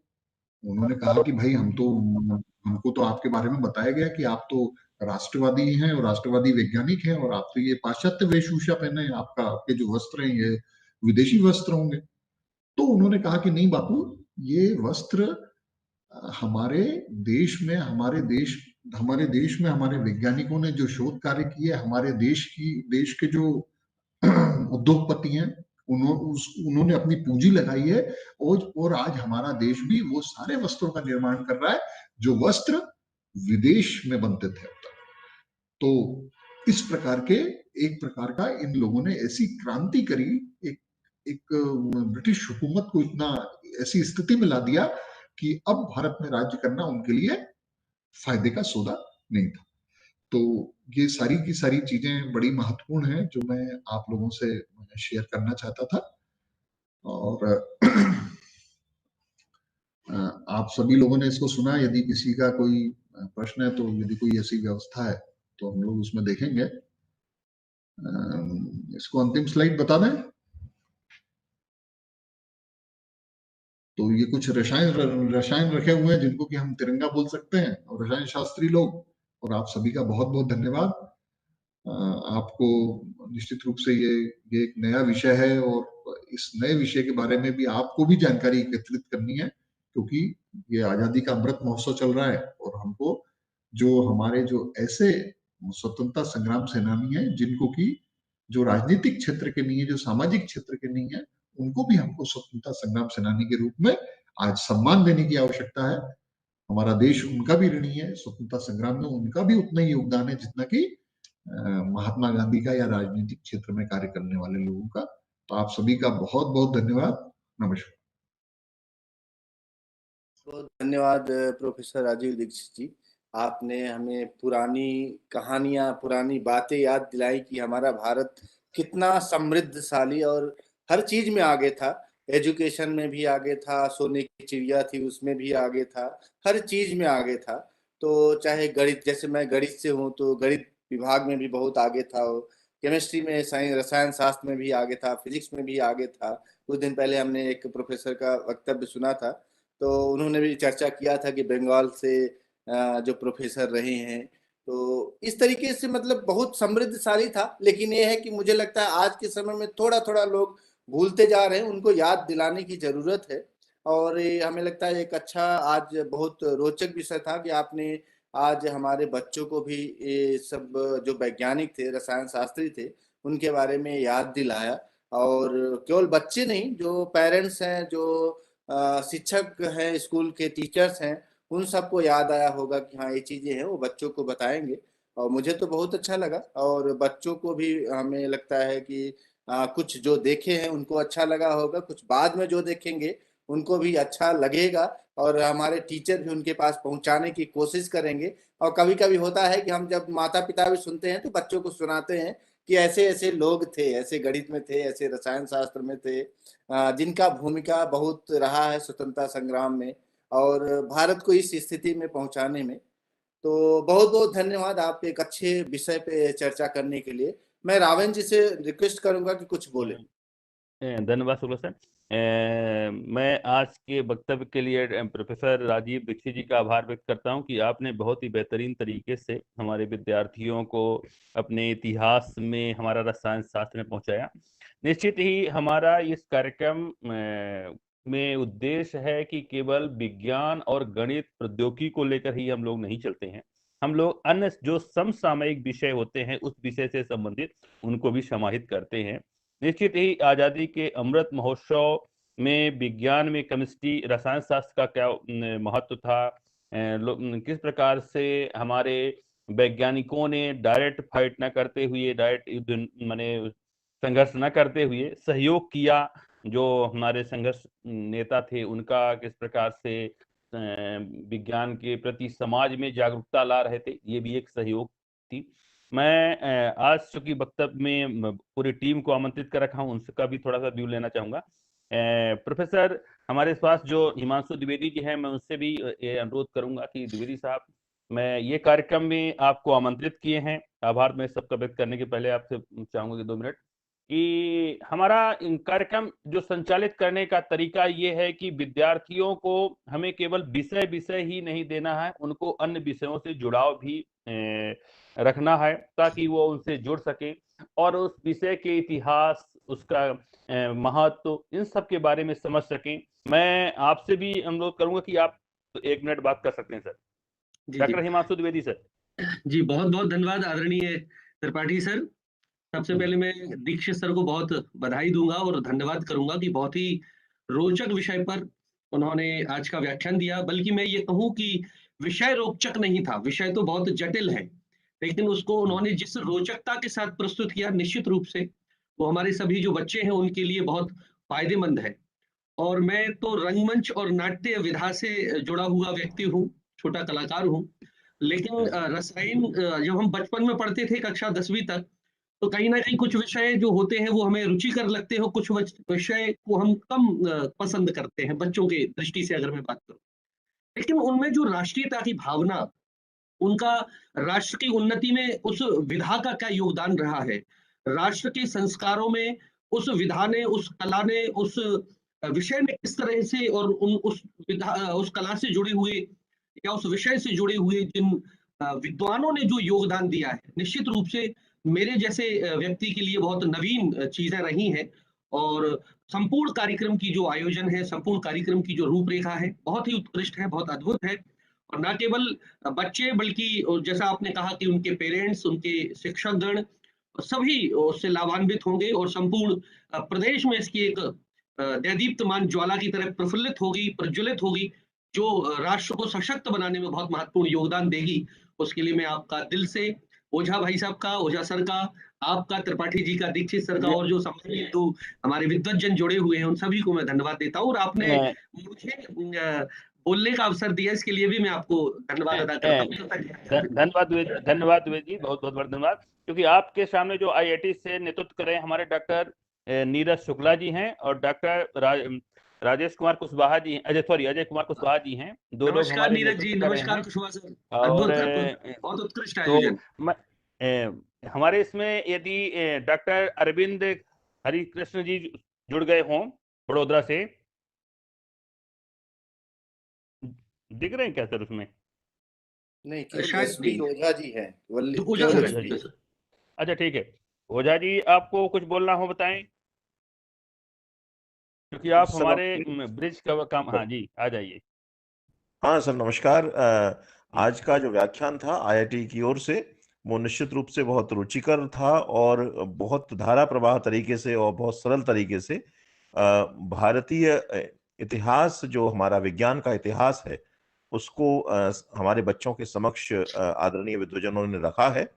उन्होंने कहा कि भाई हमको तो आपके बारे में बताया गया कि आप तो राष्ट्रवादी हैं और राष्ट्रवादी वैज्ञानिक हैं, और आप तो ये पाश्चात्य वेशभूषा पहने हैं, आपके जो वस्त्र हैं ये विदेशी वस्त्र होंगे। तो उन्होंने कहा कि नहीं बापू, ये वस्त्र हमारे देश में हमारे वैज्ञानिकों ने जो शोध कार्य किए, हमारे देश के जो उद्योगपति हैं, उन्होंने अपनी पूंजी लगाई है, और आज हमारा देश भी वो सारे वस्त्रों का निर्माण कर रहा है जो वस्त्र विदेश में बनते थे। तो इस प्रकार का इन लोगों ने ऐसी क्रांति करी, एक ब्रिटिश हुकूमत को ऐसी स्थिति में ला दिया कि अब भारत में राज्य करना उनके लिए फायदे का सौदा नहीं था। तो ये सारी की सारी चीजें बड़ी महत्वपूर्ण हैं जो मैं आप लोगों से शेयर करना चाहता था। और आप सभी लोगों ने इसको सुना। यदि किसी का कोई प्रश्न है, तो यदि कोई ऐसी व्यवस्था है तो हम लोग उसमें देखेंगे। इसको अंतिम स्लाइड बता दें तो ये कुछ रसायन रखे हुए हैं जिनको कि हम तिरंगा बोल सकते हैं, और रसायन शास्त्री लोग, और आप सभी का बहुत बहुत धन्यवाद। आपको निश्चित रूप से ये एक नया विषय है, और इस नए विषय के बारे में भी आपको भी जानकारी एकत्रित करनी है, क्योंकि ये आजादी का अमृत महोत्सव चल रहा है, और हमको हमारे जो ऐसे स्वतंत्रता संग्राम सेनानी हैं जिनको कि जो राजनीतिक क्षेत्र के नहीं है, जो सामाजिक क्षेत्र के नहीं है, उनको भी हमको स्वतंत्रता संग्राम सेनानी के रूप में आज सम्मान देने की आवश्यकता है। हमारा देश उनका भी ऋणी है, स्वतंत्रता संग्राम में उनका भी उतना ही योगदान है जितना कि महात्मा गांधी का या राजनीतिक क्षेत्र में कार्य करने वाले लोगों का। तो आप सभी का बहुत बहुत धन्यवाद। नमस्कार। बहुत धन्यवाद प्रोफेसर राजीव दीक्षित जी। आपने हमें पुरानी कहानियां, पुरानी बातें याद दिलाई कि हमारा भारत कितना समृद्धशाली और हर चीज में आगे था। एजुकेशन में भी आगे था, सोने की चिड़िया थी उसमें भी आगे था, हर चीज में आगे था। तो चाहे गणित, जैसे मैं गणित से हूँ तो गणित विभाग में भी बहुत आगे था वो। केमिस्ट्री में, साइंस, रसायन शास्त्र में भी आगे था, फिजिक्स में भी आगे था। कुछ दिन पहले हमने एक प्रोफेसर का वक्तव्य सुना था, तो उन्होंने भी चर्चा किया था कि बंगाल से जो प्रोफेसर रहे हैं। तो इस तरीके से मतलब बहुत समृद्धशाली था। लेकिन ये है कि मुझे लगता है आज के समय में थोड़ा थोड़ा लोग भूलते जा रहे हैं, उनको याद दिलाने की जरूरत है। और ये हमें लगता है एक अच्छा, आज बहुत रोचक विषय था कि आपने आज हमारे बच्चों को भी ये सब जो वैज्ञानिक थे, रसायन शास्त्री थे, उनके बारे में याद दिलाया। और केवल बच्चे नहीं, जो पेरेंट्स हैं, जो शिक्षक हैं, स्कूल के टीचर्स हैं, उन सबको याद आया होगा कि हाँ ये चीजें हैं, वो बच्चों को बताएंगे। और मुझे तो बहुत अच्छा लगा, और बच्चों को भी हमें लगता है कि कुछ जो देखे हैं उनको अच्छा लगा होगा, कुछ बाद में जो देखेंगे उनको भी अच्छा लगेगा। और हमारे टीचर भी उनके पास पहुंचाने की कोशिश करेंगे। और कभी कभी होता है कि हम जब माता पिता भी सुनते हैं तो बच्चों को सुनाते हैं कि ऐसे ऐसे लोग थे, ऐसे गणित में थे, ऐसे रसायन शास्त्र में थे, जिनका भूमिका बहुत रहा है स्वतंत्रता संग्राम में और भारत को इस स्थिति में पहुंचाने में। तो बहुत बहुत धन्यवाद आप एक अच्छे विषय पे चर्चा करने के लिए। मैं रावण जी से रिक्वेस्ट करूंगा कि कुछ बोले। धन्यवाद शुक्ला सर। मैं आज के वक्तव्य के लिए प्रोफेसर राजीव दीक्षित जी का आभार व्यक्त करता हूं कि आपने बहुत ही बेहतरीन तरीके से हमारे विद्यार्थियों को अपने इतिहास में, हमारा रसायन शास्त्र में पहुंचाया। निश्चित ही हमारा इस कार्यक्रम में उद्देश्य है कि केवल विज्ञान और गणित प्रौद्योगिकी को लेकर ही हम लोग नहीं चलते हैं। हम लोग अन्य जो समसामयिक विषय होते हैं उस विषय से संबंधित उनको भी समाहित करते हैं। निश्चित ही आजादी के अमृत महोत्सव में विज्ञान में केमिस्ट्री, रसायन शास्त्र का क्या महत्व था, किस प्रकार से हमारे वैज्ञानिकों ने डायरेक्ट फाइट न करते हुए, डायरेक्ट युद्ध माने संघर्ष न करते हुए सहयोग किया, जो हमारे संघर्ष नेता थे उनका किस प्रकार से विज्ञान के प्रति समाज में जागरूकता ला रहे थे, ये भी एक सहयोग थी। मैं आज चूंकि वक्तव्य में पूरी टीम को आमंत्रित कर रखा हूं, उनका भी थोड़ा सा व्यू लेना चाहूंगा। प्रोफेसर हमारे पास जो हिमांशु द्विवेदी जी हैं, मैं उनसे भी ये अनुरोध करूंगा कि द्विवेदी साहब, मैं ये कार्यक्रम में आपको आमंत्रित किए हैं। आभार मैं सबका व्यक्त करने के पहले आपसे चाहूंगा कि 2 मिनट कि हमारा कार्यक्रम जो संचालित करने का तरीका ये है कि विद्यार्थियों को हमें केवल विषय विषय ही नहीं देना है, उनको अन्य विषयों से जुड़ाव भी रखना है ताकि वो उनसे जुड़ सके और उस विषय के इतिहास, उसका महत्व, इन सब के बारे में समझ सकें। मैं आपसे भी अनुरोध करूंगा कि आप 1 मिनट बात कर सकते हैं sir. Doctor Himanshu Dwivedi sir. जी, बहुत बहुत धन्यवाद आदरणीय त्रिपाठी सर। सबसे पहले मैं दीक्षित सर को बहुत बधाई दूंगा और धन्यवाद करूंगा कि बहुत ही रोचक विषय पर उन्होंने आज का व्याख्यान दिया। बल्कि मैं ये कहूं कि विषय रोचक नहीं था, विषय तो बहुत जटिल है, लेकिन उसको उन्होंने जिस रोचकता के साथ प्रस्तुत किया, निश्चित रूप से वो हमारे सभी जो बच्चे हैं उनके लिए बहुत फायदेमंद है। और मैं तो रंगमंच और नाट्य विधा से जुड़ा हुआ व्यक्ति हूँ, छोटा कलाकार हूँ। लेकिन रसायन जब हम बचपन में पढ़ते थे कक्षा 10वीं तक, तो कहीं न कहीं कुछ विषय जो होते हैं वो हमें रुचिकर लगते हैं, कुछ विषय को हम कम पसंद करते हैं, बच्चों के दृष्टि से अगर मैं बात करूँ। लेकिन उनमें जो राष्ट्रीयता की भावना, उनका राष्ट्र की उन्नति में उस विधा का क्या योगदान रहा है, राष्ट्र के संस्कारों में उस विधा ने, उस कला ने, उस विषय ने किस तरह से और उस विधा, उस कला से जुड़े हुए या उस विषय से जुड़े हुए जिन विद्वानों ने जो योगदान दिया है, निश्चित रूप से मेरे जैसे व्यक्ति के लिए बहुत नवीन चीजें रही हैं। और संपूर्ण कार्यक्रम की जो आयोजन है, संपूर्ण कार्यक्रम की जो रूपरेखा है, बहुत ही उत्कृष्ट है, बहुत अद्भुत है। और न केवल बच्चे, बल्कि जैसा आपने कहा कि उनके पेरेंट्स, उनके शिक्षकगण सभी उससे लाभान्वित होंगे और संपूर्ण प्रदेश में इसकी एक दैदीप्यमान ज्वाला की तरह प्रफुल्लित होगी, प्रज्वलित होगी, जो राष्ट्र को सशक्त बनाने में बहुत महत्वपूर्ण योगदान देगी। उसके लिए मैं आपका दिल से, ओझा भाई साहब का, ओझा सर का, आपका, त्रिपाठी जी का, दीक्षित सर का और जो सम्मानित हमारे विद्वज्जन जुड़े हुए हैं, उन सभी को मैं धन्यवाद देता हूँ। और आपने मुझे बोलने का अवसर दिया, इसके लिए भी मैं आपको धन्यवाद अदा करता हूँ। धन्यवाद द्विवेदी जी, बहुत बहुत धन्यवाद, क्योंकि आपके सामने जो आईआईटी से नेतृत्व कर रहे हैं हमारे डॉक्टर नीरज शुक्ला जी हैं और डॉक्टर राजेश कुमार कुशवाहा जी, अजय कुमार कुशवाहा जी हैं। दो लोग नमस्कार हमारे नीरज जी, नेतृत्व कर रहे नमस्कार हैं। कुशवाहा सर, और अद्भुत, बहुत उत्कृष्ट तो आयोजन। हमारे इसमें यदि डॉक्टर अरविंद हरिकृष्ण जी जुड़ गए हों बड़ोदरा से, दिख रहे हैं क्या सर उसमें? नहीं, केवल शायद एसपी नहीं। ओझा जी हैं, ओझा केवल सर, एसपी। अच्छा ठीक है, ओझा जी आपको कुछ बोलना हो बताएं, क्योंकि आप हमारे ब्रिज का काम। हाँ जी, आ जाइए। हाँ सर, नमस्कार। आज का जो व्याख्यान था आईआईटी की ओर से, वो निश्चित रूप से बहुत रुचिकर था और बहुत धारा प्रवाह तरीके से और बहुत सरल तरीके से भारतीय इतिहास, जो हमारा विज्ञान का इतिहास है, उसको हमारे बच्चों के समक्ष आदरणीय विद्वजनों ने रखा है।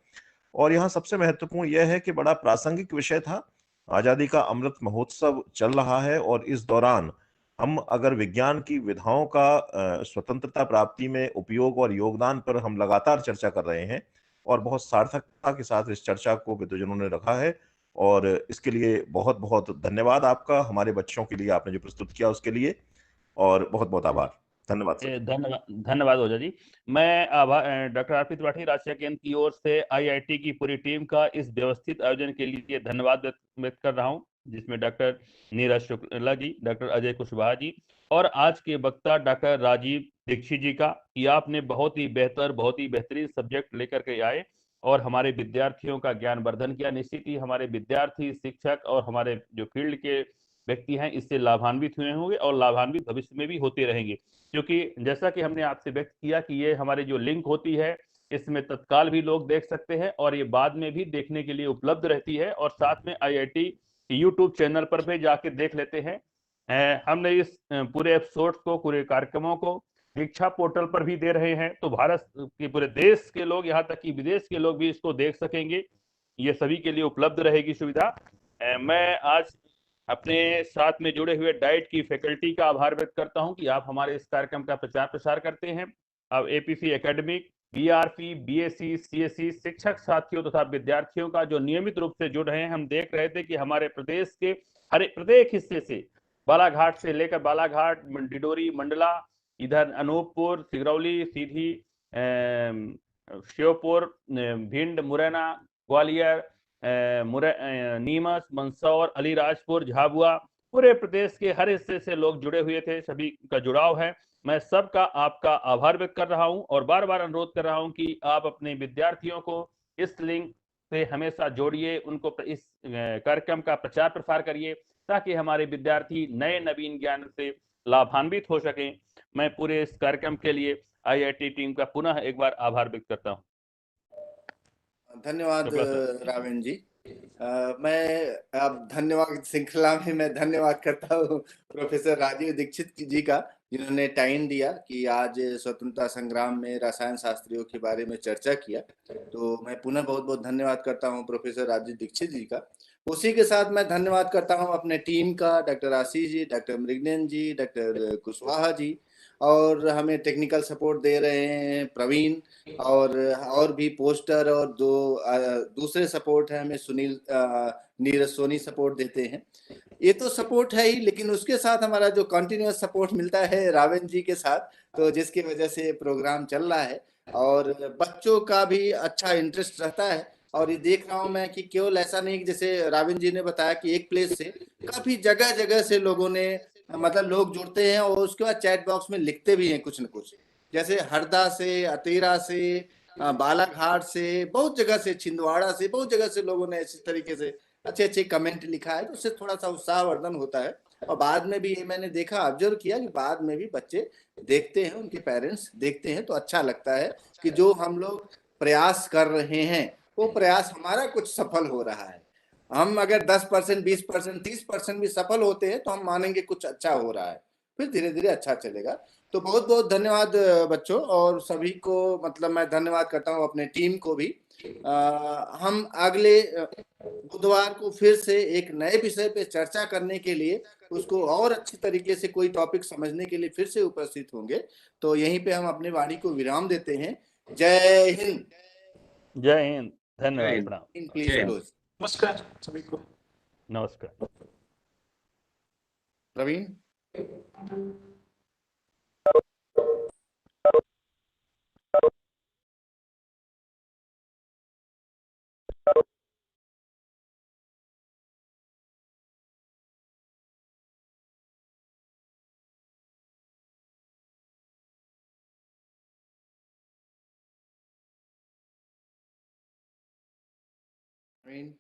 और यहाँ सबसे महत्वपूर्ण यह है कि बड़ा प्रासंगिक विषय था। आजादी का अमृत महोत्सव चल रहा है और इस दौरान हम अगर विज्ञान की विधाओं का स्वतंत्रता प्राप्ति में उपयोग और योगदान पर हम लगातार चर्चा कर रहे हैं और बहुत सार्थकता के साथ इस चर्चा को विद्वजनों ने रखा है, और इसके लिए बहुत बहुत धन्यवाद आपका, हमारे बच्चों के लिए आपने जो प्रस्तुत किया उसके लिए, और बहुत बहुत आभार। धन्यवाद सर। धन्यवाद ओझा जी। मैं डॉक्टर आरपी त्रिपाठी राष्ट्रीय केंद्र की ओर से आईआईटी की पूरी टीम का इस व्यवस्थित आयोजन के लिए धन्यवाद व्यक्त कर रहा हूं, जिसमें डॉक्टर नीरज शुक्ला जी, डॉक्टर अजय कुशवाहा जी और आज के वक्ता डॉक्टर राजीव दीक्षित जी का, कि आपने बहुत ही बेहतर, बहुत ही बेहतरीन सब्जेक्ट लेकर के आए और हमारे विद्यार्थियों का ज्ञान वर्धन किया। निश्चित ही हमारे विद्यार्थी, शिक्षक और हमारे जो फील्ड के व्यक्ति हैं इससे लाभान्वित हुए होंगे और लाभान्वित भविष्य में भी होते रहेंगे, क्योंकि जैसा कि हमने आपसे व्यक्त किया कि ये हमारे जो लिंक होती है इसमें तत्काल भी लोग देख सकते हैं और ये बाद में भी देखने के लिए उपलब्ध रहती है, और साथ में आईआईटी यूट्यूब चैनल पर भी जाके देख लेते हैं। हमने इस पूरे एपिसोड को, पूरे कार्यक्रमों को दीक्षा पोर्टल पर भी दे रहे हैं, तो भारत के पूरे देश के लोग, यहाँ तक कि विदेश के लोग भी इसको देख सकेंगे। ये सभी के लिए उपलब्ध रहेगी सुविधा। मैं आज अपने साथ में जुड़े हुए डाइट की फैकल्टी का आभार व्यक्त करता हूं कि आप हमारे इस कार्यक्रम का प्रचार प्रसार करते हैं। अब APC academic, BRP, BSc, CSC शिक्षक साथियों तथा विद्यार्थियों का जो नियमित रूप से जुड़ रहे हैं, हम देख रहे थे कि हमारे प्रदेश के प्रत्येक हिस्से से, बालाघाट से लेकर बालाघाट, डिडोरी, मंडला, इधर अनूपपुर, सिगरौली, सीधी, श्योपुर, भिंड, मुरैना, ग्वालियर, नीमच, मंदसौर, अलीराजपुर, झाबुआ, पूरे प्रदेश के हर हिस्से से लोग जुड़े हुए थे। सभी का जुड़ाव है। मैं सबका, आपका आभार व्यक्त कर रहा हूं और बार बार अनुरोध कर रहा हूं कि आप अपने विद्यार्थियों को इस लिंक से हमेशा जोड़िए, उनको इस कार्यक्रम का प्रचार प्रसार करिए, ताकि हमारे विद्यार्थी नए नवीन ज्ञान से लाभान्वित हो सकें। मैं पूरे इस कार्यक्रम के लिए आईआईटी टीम का पुनः एक बार आभार व्यक्त करता हूं। धन्यवाद रावेन जी। मैं अब धन्यवाद श्रृंखला में मैं धन्यवाद करता हूँ प्रोफेसर राजीव दीक्षित जी का, जिन्होंने टाइम दिया कि आज स्वतंत्रता संग्राम में रसायन शास्त्रियों के बारे में चर्चा किया। तो मैं पुनः बहुत बहुत धन्यवाद करता हूँ प्रोफेसर राजीव दीक्षित जी का। उसी के साथ मैं धन्यवाद करता हूँ अपने टीम का, डॉक्टर आशीष जी, डॉक्टर मृगनयन जी, डॉक्टर कुशवाहा जी, और हमें टेक्निकल सपोर्ट दे रहे हैं प्रवीण, और भी पोस्टर और दूसरे सपोर्ट है हमें सुनील, नीरज सोनी सपोर्ट देते हैं। ये तो सपोर्ट है ही, लेकिन उसके साथ हमारा जो कंटिन्यूअस सपोर्ट मिलता है रावेन जी के साथ, तो जिसकी वजह से प्रोग्राम चल रहा है और बच्चों का भी अच्छा इंटरेस्ट रहता है। और ये देख रहा हूं मैं कि केवल ऐसा नहीं कि जैसे रावेन जी ने बताया कि एक प्लेस से काफी जगह जगह से लोगों ने, मतलब लोग जुड़ते हैं और उसके बाद चैट बॉक्स में लिखते भी हैं कुछ न कुछ, जैसे हरदा से, अतेरा से, बालाघाट से, बहुत जगह से, छिंदवाड़ा से, बहुत जगह से लोगों ने इसी तरीके से अच्छे अच्छे कमेंट लिखा है, तो उससे थोड़ा सा उत्साहवर्धन होता है। और बाद में भी ये मैंने देखा, ऑब्जर्व किया कि बाद में भी बच्चे देखते हैं, उनके पेरेंट्स देखते हैं, तो अच्छा लगता है कि जो हम लोग प्रयास कर रहे हैं वो प्रयास हमारा कुछ सफल हो रहा है। हम अगर 10%, 20%, 30% भी सफल होते हैं तो हम मानेंगे कुछ अच्छा हो रहा है, फिर धीरे धीरे अच्छा चलेगा। तो बहुत बहुत धन्यवाद बच्चों, और सभी को मतलब मैं धन्यवाद करता हूँ, अपने टीम को भी। हम अगले बुधवार को फिर से एक नए विषय पे चर्चा करने के लिए, उसको और अच्छी तरीके से कोई टॉपिक समझने के लिए फिर से उपस्थित होंगे। तो यहीं पे हम अपनी वाणी को विराम देते हैं। जय हिंद। जय हिंद, धन्यवाद, हिंद। प्रणाम। प्लीज जय हिंद। क्लोज। नमस्कार सभी को। नमस्कार। प्रवीण। प्रवीण।